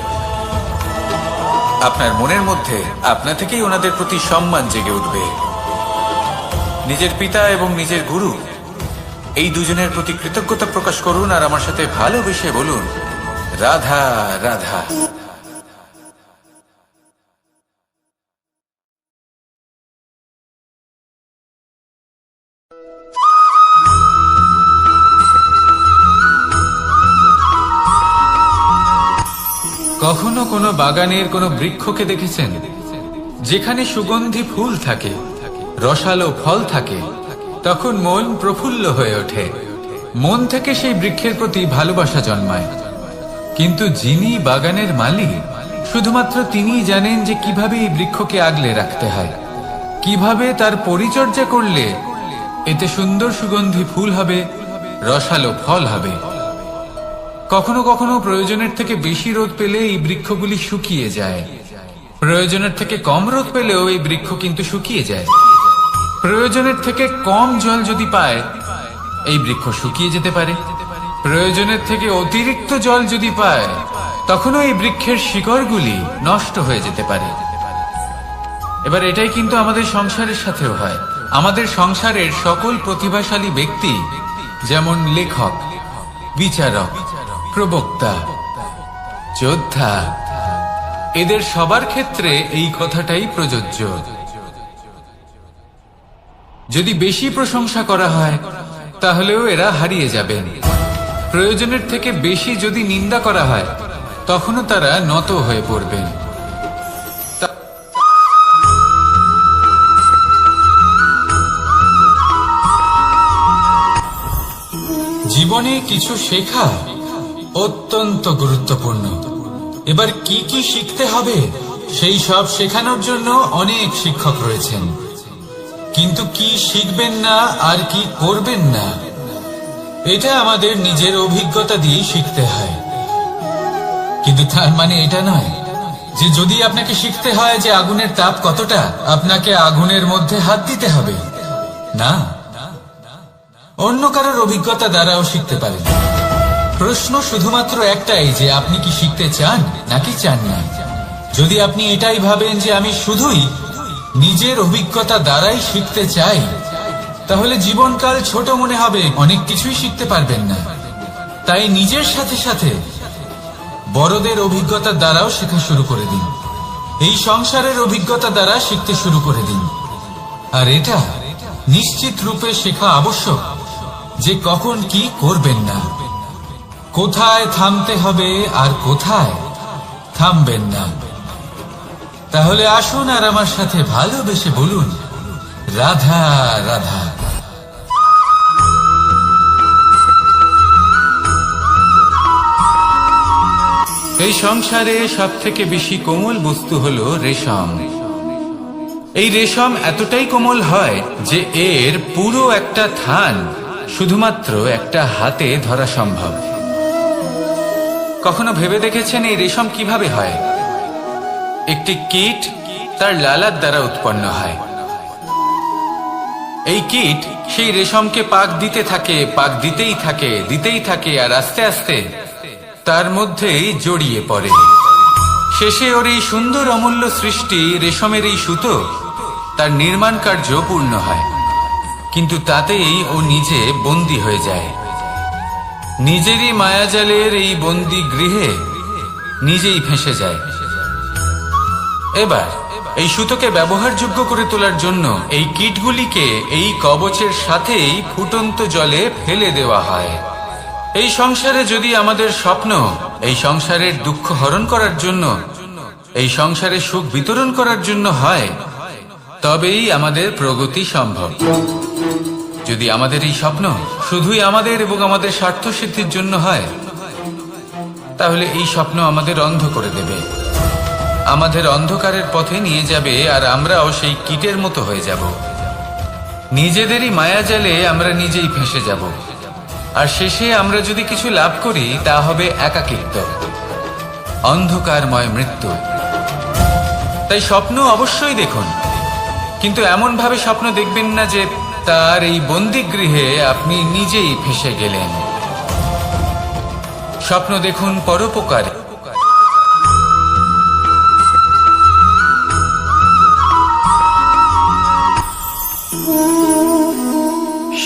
A: আপনার মনের মধ্যে আপনা থেকেই ওনাদের প্রতি সম্মান জেগে উঠবে। নিজের পিতা এবং নিজের গুরু এই দুজনের প্রতি কৃতজ্ঞতা প্রকাশ করুন আর আমার সাথে ভালোবেসে বলুন, রাধা রাধা। কখনো কোনো বাগানের কোনো বৃক্ষকে দেখেছেন যেখানে সুগন্ধি ফুল থাকে, রসালো ফল থাকে? তখন মন প্রফুল্ল হয়ে ওঠে, মন থেকে সেই বৃক্ষের প্রতি ভালোবাসা জন্মায়। কিন্তু যিনি বাগানের মালিক, শুধুমাত্র তিনিই জানেন যে কিভাবে এই বৃক্ষকে আগলে রাখতে হয়, কিভাবে তার পরিচর্যা করলে এতে সুন্দর সুগন্ধি ফুল হবে, রসালো ফল হবে। কখনো কখনো প্রয়োজনের থেকে বেশি রোদ পেলে এই বৃক্ষগুলি শুকিয়ে যায়, প্রয়োজনের থেকে কম রোদ পেলেও এই বৃক্ষ কিন্তু শুকিয়ে যায়। প্রয়োজনের থেকে কম জল যদি পায়, এই বৃক্ষ শুকিয়ে যেতে পারে। প্রয়োজনের থেকে অতিরিক্ত জল যদি পায়, তখনও এই বৃক্ষের শিকড়গুলি নষ্ট হয়ে যেতে পারে। এবার এটাই কিন্তু আমাদের সংসারের সাথেও হয়। আমাদের সংসারের সকল প্রতিভাশালী ব্যক্তি, যেমন লেখক, বিচারক, প্রবক্তা, যোদ্ধা, এদের সবার ক্ষেত্রে এই কথাটাই প্রযোজ্য। যদি বেশি প্রশংসা করা হয়, তাহলেও এরা হারিয়ে যাবেন। প্রয়োজনের থেকে বেশি যদি নিন্দা করা হয়, তখনও তারা নত হয়ে পড়বেন। জীবনে কিছু শেখা অত্যন্ত গুরুত্বপূর্ণ। এবার কি কি শিখতে হবে, সেই সব শেখানোর জন্য অনেক শিক্ষক রয়েছেন, কিন্তু কি শিখবেন না আর কি করবেন না, এটা আমাদের নিজের অভিজ্ঞতা দিয়ে শিখতে হয়। কিন্তু তার মানে এটা নয় যে যদি আপনাকে শিখতে হয় যে আগুনের তাপ কতটা, আপনাকে আগুনের মধ্যে হাত দিতে হবে। না, অন্য কারোর অভিজ্ঞতা দ্বারাও শিখতে পারেন। প্রশ্ন শুধুমাত্র একটাই যে আপনি কি শিখতে চান নাকি চান না। যদি আপনি এটাই ভাবেন যে আমি শুধুই নিজের অভিজ্ঞতা দ্বারাই শিখতে চাই, তাহলে জীবনকাল ছোট মনে হবে, অনেক কিছুই শিখতে পারবেন না। তাই নিজের সাথে সাথে বড়দের অভিজ্ঞতা দ্বারাও শেখা শুরু করে দিন। এই সংসারের অভিজ্ঞতা দ্বারা শিখতে শুরু করে দিন। আর এটা নিশ্চিত রূপে শেখা আবশ্যক যে কখন কি করবেন না, কোথায় থামতে হবে আর কোথায় থামবেন না। তাহলে আসুন আর আমার সাথে ভালোবেসে বলুন, রাধা রাধা। এই সংসারে সব থেকে বেশি কোমল বস্তু হলো রেশম। এই রেশম এতটাই কোমল হয় যে এর পুরো একটা থান শুধুমাত্র একটা হাতে ধরা সম্ভব। কখনো ভেবে দেখেছেন এই রেশম কিভাবে হয়? একটি কীট তার লালার দ্বারা উৎপন্ন হয়। এই কীট সেই রেশমকে পাক দিতে থাকে, পাক দিতেই থাকে আর আস্তে আস্তে তার মধ্যেই জড়িয়ে পড়ে। শেষে ওর এই সুন্দর অমূল্য সৃষ্টি রেশমের এই সুতো তার নির্মাণ কার্য পূর্ণ হয়, কিন্তু তাতেই ও নিজে বন্দী হয়ে যায়। নিজেরই মায়াজালের এই বন্দী গৃহে নিজেই ফেঁসে যায়। এবার এই সুতোকে ব্যবহারযোগ্য করে তোলার জন্য এই কীটগুলিকে এই কবচের সাথেই ফুটন্ত জলে ফেলে দেওয়া হয়। এই সংসারে যদি আমাদের স্বপ্ন এই সংসারের দুঃখ হরণ করার জন্য, এই সংসারে সুখ বিতরণ করার জন্য হয়, তবেই আমাদের প্রগতি সম্ভব। যদি আমাদের এই স্বপ্ন শুধুই আমাদের এবং আমাদের স্বার্থ সিদ্ধির জন্য হয়, তাহলে এই স্বপ্ন আমাদের অন্ধ করে দেবে, আমাদের অন্ধকারের পথে নিয়ে যাবে, আর আমরাও সেই কীটের মতো হয়ে যাব। নিজেদেরই মায়াজালে আমরা নিজেই ফেঁসে যাব, আর শেষে আমরা যদি কিছু লাভ করি তা হবে একাকিত্ব, অন্ধকারময় মৃত্যু। তাই স্বপ্ন অবশ্যই দেখুন, কিন্তু এমন ভাবে স্বপ্ন দেখবেন না যে তার এই বন্দিগৃহে আপনি নিজেই ফেঁসে গেলেন। স্বপ্ন দেখুন পরোপকারে।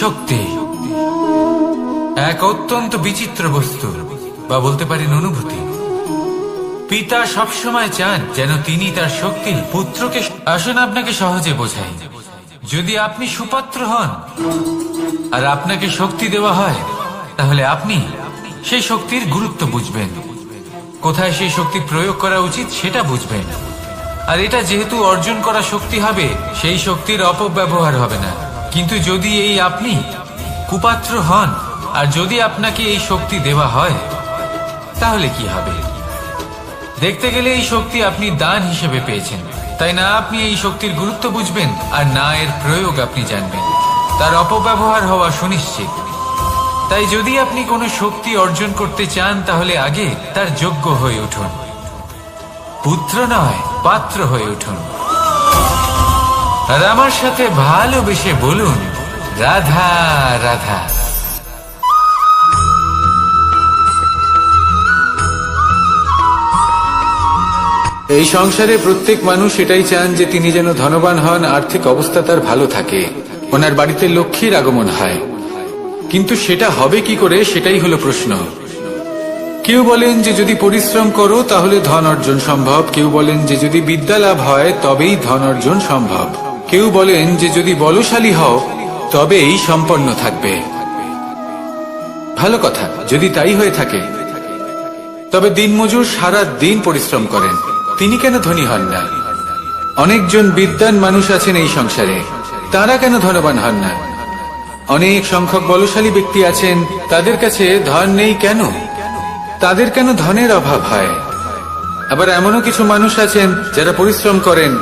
A: শক্তি এক অত্যন্ত বিচিত্র বস্তু, বা বলতে পারেন অনুভূতি। পিতা সবসময় চান যেন তিনি তার শক্তি পুত্রকে। আসুন আপনাকে সহজে বোঝাই। যদি আপনি সুপাত্র হন আর আপনাকে শক্তি দেওয়া হয়, তাহলে আপনি সেই শক্তির গুরুত্ব বুঝবেন, কোথায় সেই শক্তি প্রয়োগ করা উচিত সেটা বুঝবেন। আর এটা যেহেতু অর্জন করা শক্তি হবে, সেই শক্তির অপব্যবহার হবে না। কিন্তু যদি এই আপনি কুপাত্র হন আর যদি আপনাকে এই শক্তি দেওয়া হয়, তাহলে কি হবে? দেখতে গেলে এই শক্তি আপনি দান হিসেবে পেয়েছেন, তাই না আপনি এই শক্তির গুরুত্ব বুঝবেন আর না এর প্রয়োগ আপনি জানবেন। তার অপব্যবহার হওয়া সুনিশ্চিত। তাই যদি আপনি কোনো শক্তি অর্জন করতে চান, তাহলে আগে তার যোগ্য হয়ে উঠুন, পুত্র নয় পাত্র হয়ে উঠুন। আর আমার সাথে ভালোবেসে বলুন, রাধা রাধা। এই সংসারে প্রত্যেক মানুষ এটাই চান যে তিনি যেন ধনবান হন, আর্থিক অবস্থা তার ভালো থাকে, ওনার বাড়িতে লক্ষ্মীর আগমন হয়। কিন্তু সেটা হবে কি করে, সেটাই হলো প্রশ্ন। কেউ বলেন যে যদি পরিশ্রম করো তাহলে ধন অর্জন সম্ভব, কেউ বলেন যে যদি বিদ্যা লাভ হয় তবেই ধন অর্জন সম্ভব, কেউ বলেন যে যদি বলশালী হও তবেই সম্পন্ন থাকবে। ভালো কথা, যদি তাই হয়ে থাকে, তবে দিনমজুর সারা দিন পরিশ্রম করেন, তিনি কেন ধনী হন না? অনেকজন বিদ্বান মানুষ আছেন এই সংসারে, তারা কেন ধনবান হন না? অনেক সংখ্যক বলশালী ব্যক্তি আছেন, তাদের কাছে ধন নেই কেন? তাদের কেন ধনের অভাব হয়? আবার এমনও কিছু মানুষ আছেন যারা পরিশ্রম করেন,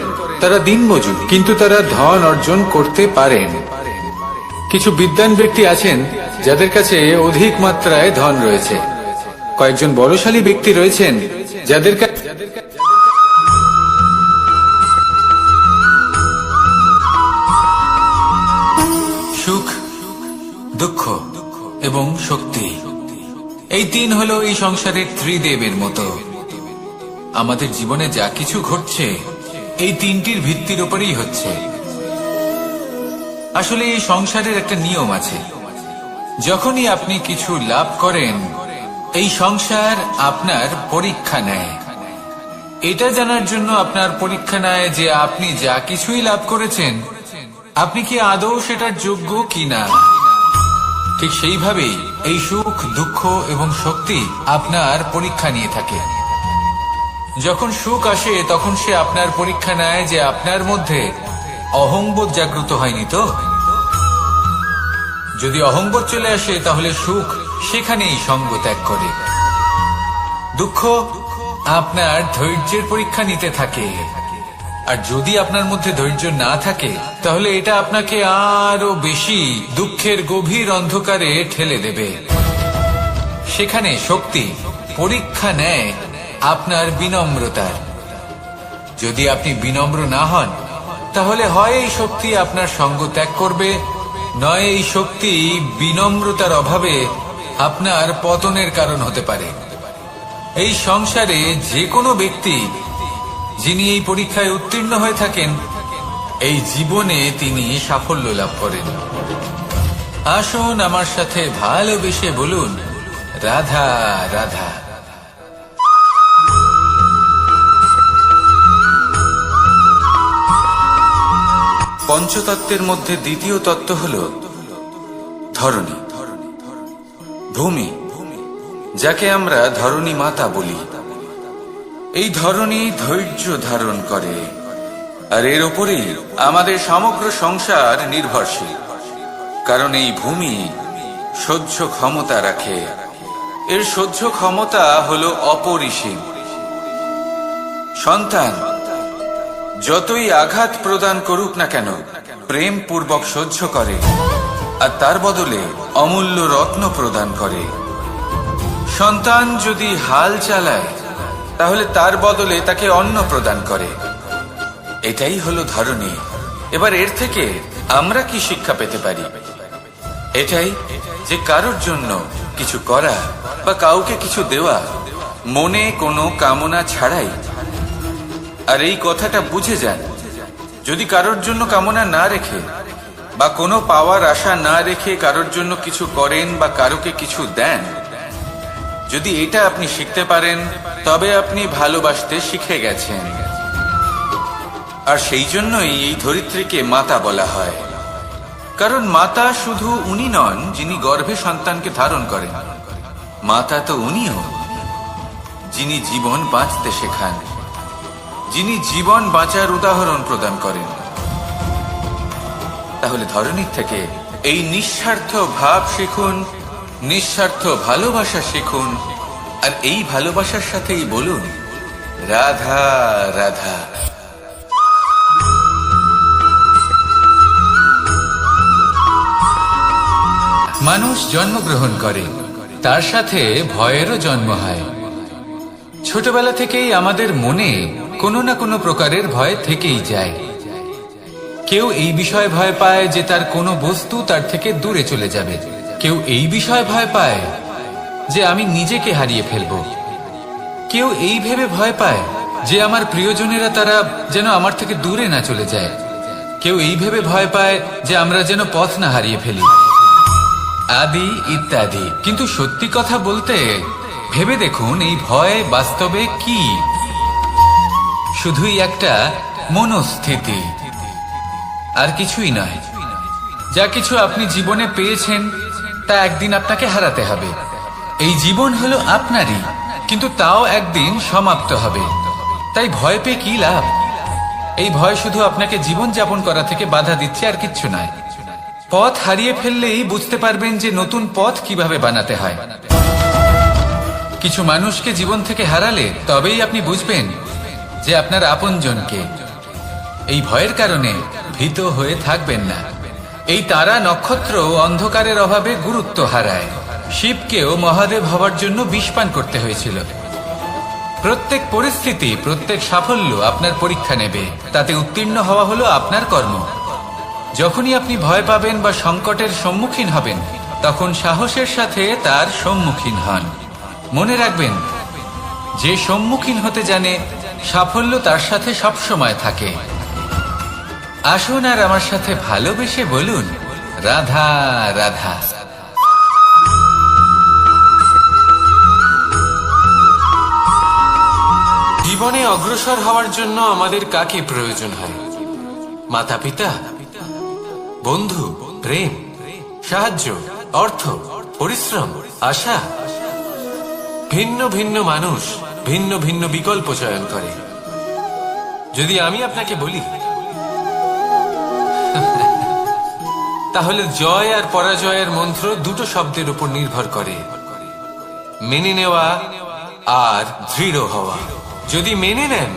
A: তারা দিনমজুর, কিন্তু তারা ধন অর্জন করতে পারেন। কিছু বিদ্বান ব্যক্তি আছেন যাদের কাছে অধিক মাত্রায় ধন রয়েছে। কয়েকজন বলশালী ব্যক্তি রয়েছেন যাদের সুখ, দুঃখ এবং শক্তি, এই তিন হলো এই সংসারের ত্রিদেবের মতো। আমাদের জীবনে যা কিছু ঘটছে এই তিনটির ভিত্তির উপরেই হচ্ছে। আসলে এই সংসারের একটা নিয়ম আছে, যখনই আপনি কিছু লাভ করেন এই সংসার আপনার পরীক্ষা নেয়। এটা জানার জন্য আপনার পরীক্ষা নেয় যে আপনি যা কিছুই লাভ করেছেন আপনি কি আদৌ সেটার যোগ্য কিনা। ঠিক সেইভাবেই এই সুখ, দুঃখ এবং শক্তি আপনার পরীক্ষা নিয়ে থাকে। যখন সুখ আসে তখন সে আপনার পরীক্ষা নেয় যে আপনার মধ্যে অহংবোধ জাগ্রত হয়নি তো। যদি অহংবোধ চলে আসে তাহলে সুখ সেখানেই সঙ্গ ত্যাগ করে। দুঃখ আপনার ধৈর্যের পরীক্ষা নিতে থাকে, আর যদি আপনার মধ্যে ধৈর্য না থাকে তাহলে এটা আপনাকে আরো বেশি দুঃখের গভীর অন্ধকারে ঠেলে দেবে। সেখানে শক্তি পরীক্ষা নেয় আপনার বিনম্রতার। যদি আপনি বিনম্র না হন তাহলে হয় এই শক্তি আপনার সঙ্গ ত্যাগ করবে, নয় এই শক্তি বিনম্রতার অভাবে আপনার পতনের কারণ হতে পারে। এই সংসারে যে কোনো ব্যক্তি যিনি এই পরীক্ষায় উত্তীর্ণ হয়ে থাকেন এই জীবনে তিনি সাফল্য লাভ করেন। আসুন আমার সাথে ভালোবেসে বলুন, রাধা রাধা। পঞ্চতত্ত্বের মধ্যে দ্বিতীয় তত্ত্ব হল ধরণী, ভূমি, যাকে আমরা ধরণী মাতা বলি। এই ধরণী ধৈর্য ধারণ করে, আর এর ওপরেই আমাদের সমগ্র সংসার নির্ভরশীল। কারণ এই ভূমি সহ্য ক্ষমতা রাখে, এর সহ্য ক্ষমতা হলো অপরিসীম। সন্তান যতই আঘাত প্রদান করুক না কেন প্রেম পূর্বক সহ্য করে, আর তার বদলে অমূল্য রত্ন প্রদান করে। সন্তান যদি হাল চালায় তাহলে তার বদলে তাকে অন্ন প্রদান করে। এটাই হলো ধরণী। এবার এর থেকে আমরা কি শিক্ষা পেতে পারি? এটাই যে কারোর জন্য কিছু করা বা কাউকে কিছু দেওয়া মনে কোনো কামনা ছাড়াই। আর এই কথাটা বুঝে যান, যদি কারোর জন্য কামনা না রেখে বা কোনো পাওয়ার আশা না রেখে কারোর জন্য কিছু করেন বা কারোকে কিছু দেন, যদি এটা আপনি শিখতে পারেন তবে আপনি ভালোবাসতে শিখে গেছেন। আর সেই জন্যই এই ধরিত্রীকে মাতা বলা হয়। কারণ মাতা শুধু উনি নন যিনি গর্ভে সন্তানকে ধারণ করেন, মাতা তো উনিও যিনি জীবন বাঁচতে শেখান, যিনি জীবন বাঁচার উদাহরণ প্রদান করেন। তাহলে ধরণীর থেকে এই নিঃস্বার্থ ভাব শিখুন, নিঃস্বার্থ ভালোবাসা শিখুন, আর এই ভালোবাসার সাথেই বলুন, রাধা রাধা। মানুষ জন্মগ্রহণ করে, তার সাথে ভয়েরও জন্ম হয়। ছোটবেলা থেকেই আমাদের মনে কোনো না কোনো প্রকারের ভয় থেকেই যায়। কেউ এই বিষয়ে ভয় পায় যে তার কোনো বস্তু তার থেকে দূরে চলে যাবে, কেউ এই বিষয়ে ভয় পায় যে আমি নিজেকে হারিয়ে ফেলব, কেউ এই ভেবে ভয় পায় যে আমার প্রিয়জনেরা তারা যেন আমার থেকে দূরে না চলে যায়, কেউ এই ভেবে ভয় পায় যে আমরা যেন পথ না হারিয়ে ফেলি, আদি ইত্যাদি। কিন্তু সত্যি কথা বলতে ভেবে দেখুন এই ভয় বাস্তবে কি? শুধুই একটা মনস্থিতি, আর কিছুই নয়। যা কিছু আপনি জীবনে পেয়েছেন তা একদিন আপনাকে হারাতে হবে। এই জীবন হলো আপনারই, কিন্তু তাও একদিন সমাপ্ত হবে। তাই ভয় পেয়ে কি লাভ? এই ভয় শুধু আপনাকে জীবন যাপন করা থেকে বাধা দিচ্ছে, আর কিচ্ছু নয়। পথ হারিয়ে ফেললেই বুঝতে পারবেন যে নতুন পথ কিভাবে বানাতে হয়। কিছু মানুষকে জীবন থেকে হারালে তবেই আপনি বুঝবেন যে আপনার আপনজনকে। এই ভয়ের কারণে ভীত হয়ে থাকবেন না। এই তারা নক্ষত্র অন্ধকারের অভাবে গুরুত্ব হারায়। শিবকেও মহাদেব হওয়ার জন্য বিষ পান করতে হয়েছিল। প্রত্যেক পরিস্থিতি, প্রত্যেক সাফল্য আপনার পরীক্ষা নেবে। তাতে উত্তীর্ণ হওয়া হলো আপনার কর্ম। যখনই আপনি ভয় পাবেন বা সংকটের সম্মুখীন হবেন, তখন সাহসের সাথে তার সম্মুখীন হন। মনে রাখবেন, যে সম্মুখীন হতে জানে, সাফল্য তার সাথে সবসময় থাকে। আসুন আর আমার সাথে ভালোবেসে বলুন, রাধা রাধা।
B: জীবনে অগ্রসর হওয়ার জন্য আমাদের কাকে প্রয়োজন হয়? মাতা পিতা, বন্ধু, প্রেম, সাহায্য, অর্থ, পরিশ্রম, আশা। ভিন্ন ভিন্ন মানুষ ভিন্ন ভিন্ন বিকল্প চয়ন করে। যদি আমি আপনাকে বলি, তাহলে জয় আর পরাজয়ের মন্ত্র দুটো শব্দের উপর নির্ভর করে, মেনে নেওয়া আর দৃঢ় হওয়া। যদি মেনে নেন,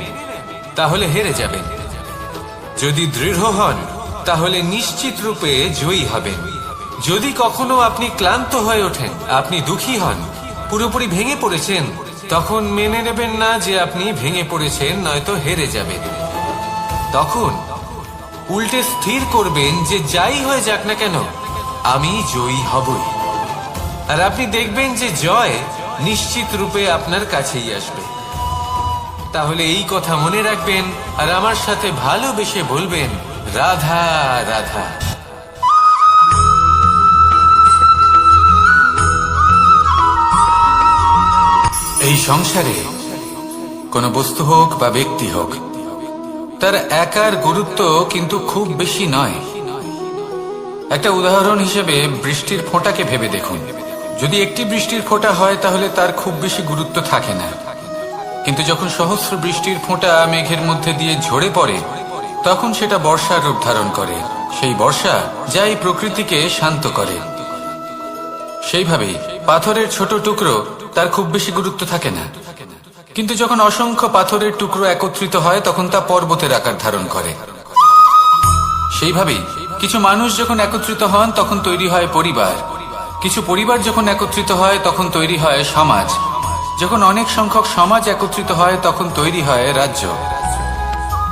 B: তাহলে হেরে যাবেন। যদি দৃঢ় হন, তাহলে নিশ্চিত রূপে জয়ী হবেন। যদি কখনো আপনি ক্লান্ত হয়ে ওঠেন, আপনি দুঃখী হন, পুরোপুরি ভেঙে পড়েছেন, তখন মেনে নেবেন না যে আপনি ভেঙে পড়েছেন, নয়তো হেরে যাবেন। তখন উল্টে স্থির করবেন যে যাই হয়ে যাক না কেন, আমি জয়ী হবই। আর আপনি দেখবেন যে জয় নিশ্চিত রূপে আপনার কাছেই আসবে। তাহলে এই কথা মনে রাখবেন আর আমার সাথে ভালোবেসে বলবেন, রাধা রাধা।
A: এই সংসারে কোনো বস্তু হোক বা ব্যক্তি হোক, তার একার গুরুত্ব কিন্তু খুব বেশি নয়। একটা উদাহরণ হিসেবে বৃষ্টির ফোঁটাকে ভেবে দেখুন। যদি একটি বৃষ্টির ফোঁটা হয়, তাহলে তার খুব বেশি গুরুত্ব থাকে না। কিন্তু যখন সহস্র বৃষ্টির ফোঁটা মেঘের মধ্যে দিয়ে ঝরে পড়ে, তখন সেটা বর্ষার রূপ ধারণ করে। সেই বর্ষা যাই প্রকৃতিকে শান্ত করে। সেইভাবেই পাথরের ছোট টুকরো, তার খুব বেশি গুরুত্ব থাকে না। কিন্তু যখন অসংখ্য পাথরের টুকরো একত্রিত হয়, তখন তা পর্বতের আকার ধারণ করে। সেইভাবেই কিছু মানুষ যখন একত্রিত হন, তখন তৈরি হয় পরিবার। কিছু পরিবার যখন একত্রিত হয়, তখন তৈরি হয় সমাজ। যখন অনেক সংখ্যক সমাজ একত্রিত হয়, তখন তৈরি হয় রাজ্য।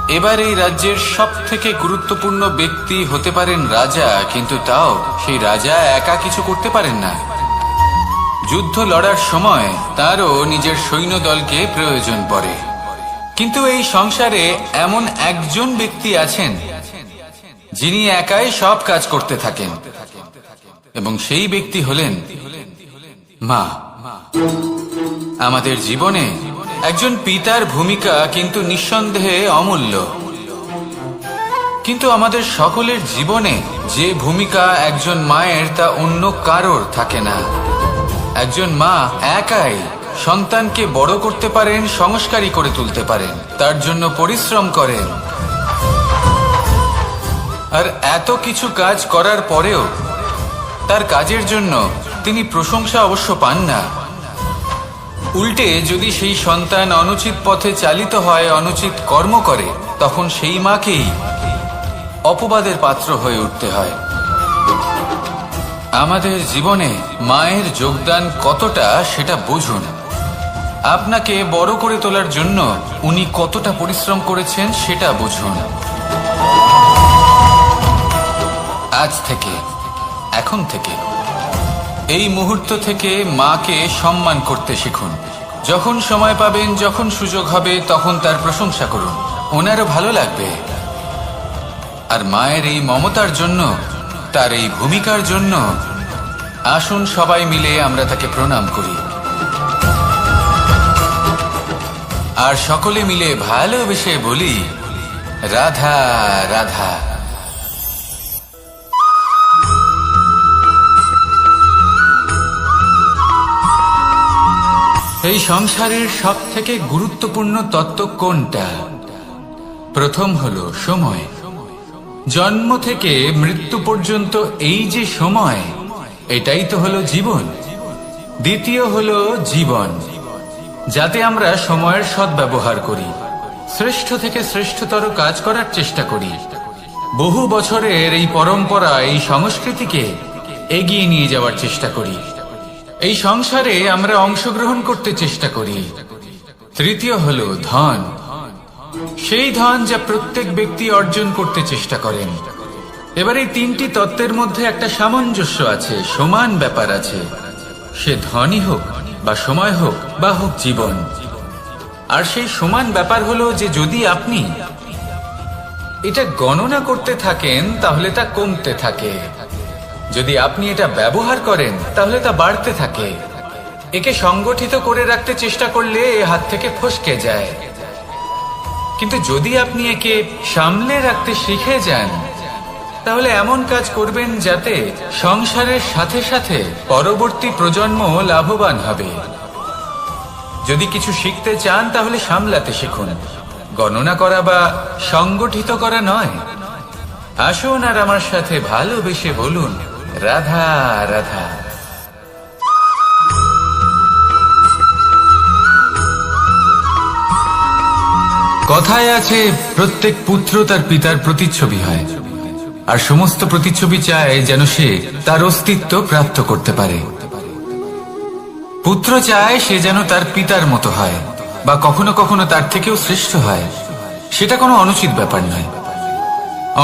A: এবার এই রাজ্যের সব থেকে গুরুত্বপূর্ণ ব্যক্তি হতে পারেন রাজা, কিন্তু তাও সেই রাজা একা কিছু করতে পারেন না। যুদ্ধ লড়ার সময় তারও নিজের সৈন্যদলকে প্রয়োজন পড়ে। কিন্তু এই সংসারে এমন একজন ব্যক্তি আছেন, যিনি একাই সব কাজ করতে থাকেন, এবং সেই ব্যক্তি হলেন মা। আমাদের জীবনে একজন পিতার ভূমিকা কিন্তু নিঃসন্দেহে অমূল্য। কিন্তু আমাদের সকলের জীবনে যে ভূমিকা একজন মায়ের, তা অন্য কারোর থাকে না। একজন মা একাই সন্তানকে বড় করতে পারেন, সংস্কারী করে তুলতে পারেন, তার জন্য পরিশ্রম করেন। আর এত কিছু কাজ করার পরেও তার কাজের জন্য তিনি প্রশংসা অবশ্য পান না। উল্টে যদি সেই সন্তান অনুচিত পথে চালিত হয়, অনুচিত কর্ম করে, তখন সেই মাকেই অপবাদের পাত্র হয়ে উঠতে হয়। আমাদের জীবনে মায়ের যোগদান কতটা, সেটা বুঝুন। আপনাকে বড় করে তোলার জন্য উনি কতটা পরিশ্রম করেছেন, সেটা বুঝুন। আজ থেকে, এখন থেকে, এই মুহূর্ত থেকে মাকে সম্মান করতে শিখুন। যখন সময় পাবেন, যখন সুযোগ হবে, তখন তার প্রশংসা করুন। ওনারও ভালো লাগবে। আর মায়ের এই মমতার জন্য, তার এই ভূমিকার জন্য আসুন সবাই মিলে আমরা তাকে প্রণাম করি। আর সকলে মিলে ভালোবেসে বলি, রাধা রাধা। এই সংসারের সব থেকে গুরুত্বপূর্ণ তত্ত্ব কোনটা? প্রথম হলো সময়। জন্ম থেকে মৃত্যু পর্যন্ত এই যে সময়, এটাই তো হলো জীবন। দ্বিতীয় হলো জীবন, যাতে আমরা সময়ের সদ্ব্যবহার করি, শ্রেষ্ঠ থেকে শ্রেষ্ঠতর কাজ করার চেষ্টা করি। বহু বছরের এই পরম্পরা, এই সংস্কৃতিকে এগিয়ে নিয়ে যাওয়ার চেষ্টা করি। এই সংসারে আমরা অংশগ্রহণ করতে চেষ্টা করি। তৃতীয় হলো ধন। সেই ধন যা প্রত্যেক ব্যক্তি অর্জন করতে চেষ্টা করেন। এবার এই তিনটি তত্ত্বের মধ্যে একটা সামঞ্জস্য আছে, সমান ব্যাপার আছে। সে ধনই হোক বা সময় হোক বা হোক জীবন। আর সেই সমান ব্যাপার হলো যে যদি আপনি এটা গণনা করতে থাকেন তাহলে তা কমতে থাকে, যদি আপনি এটা ব্যবহার করেন তাহলে তা বাড়তে থাকে। একে সংগঠিত করে রাখতে চেষ্টা করলে এ হাত থেকে ফসকে যায়, কিন্তু যদি আপনি একে সামলে রাখতে শিখে যান তাহলে এমন কাজ করবেন যাতে সংসারের সাথে সাথে পরবর্তী প্রজন্ম লাভবান হবে। যদি কিছু শিখতে চান তাহলে সামলাতে শিখুন, গণনা করা বা সংগঠিত করা নয়। আসুন আর আমার সাথে ভালোবেসে বলুন, রাধা রাধা। কথায় আছে, প্রত্যেক পুত্র তার পিতার প্রতিচ্ছবি হয়, আর সমস্ত প্রতিচ্ছবি চায় যেন সে তার অস্তিত্ব প্রাপ্ত করতে পারে। পুত্র চায় সে যেন তার পিতার মতো হয় বা কখনো কখনো তার থেকেও শ্রেষ্ঠ হয়। সেটা কোনো অনুচিত ব্যাপার নয়।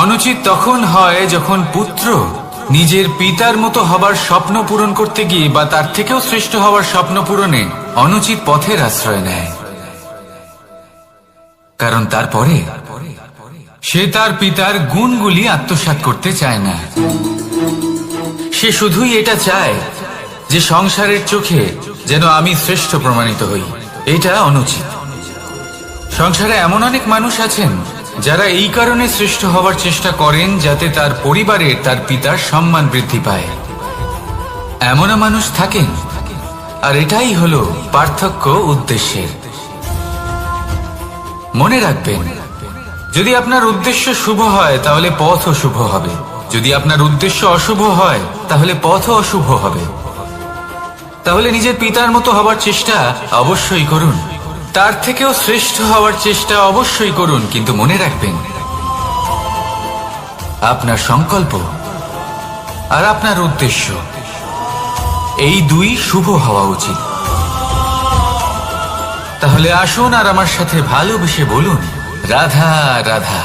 A: অনুচিত তখন হয় যখন পুত্র নিজের পিতার মতো হবার স্বপ্ন পূরণ করতে গিয়ে বা তার থেকেও শ্রেষ্ঠ হওয়ার স্বপ্ন পূরণে অনুচিত পথের আশ্রয় নেয়। কারণ তারপরে সে তার পিতার গুণগুলি আত্মসাৎ করতে চায় না। সে শুধুই এটা চায় যে সংসারের চোখে যেন আমি শ্রেষ্ঠ প্রমাণিত হই। এটা অনুচিত। সংসারে এমন অনেক মানুষ আছেন যারা এই কারণে শ্রেষ্ঠ হওয়ার চেষ্টা করেন যাতে তার পরিবারের তার পিতার সম্মান বৃদ্ধি পায়। এমনও মানুষ থাকেন, আর এটাই হলো পার্থক্য উদ্দেশ্যের। মনে রাখবেন, যদি আপনার উদ্দেশ্য শুভ হয় তাহলে পথও শুভ হবে, যদি আপনার উদ্দেশ্য অশুভ হয় তাহলে পথও অশুভ হবে। তাহলে নিজের পিতার মতো হবার চেষ্টা অবশ্যই করুন, তার থেকেও শ্রেষ্ঠ হওয়ার চেষ্টা অবশ্যই করুন, কিন্তু মনে রাখবেন আপনার সংকল্প আর আপনার উদ্দেশ্য এই দুই শুভ হওয়া উচিত। তাহলে আসুন আর আমার সাথে ভালোবেসে বলুন, রাধা রাধা।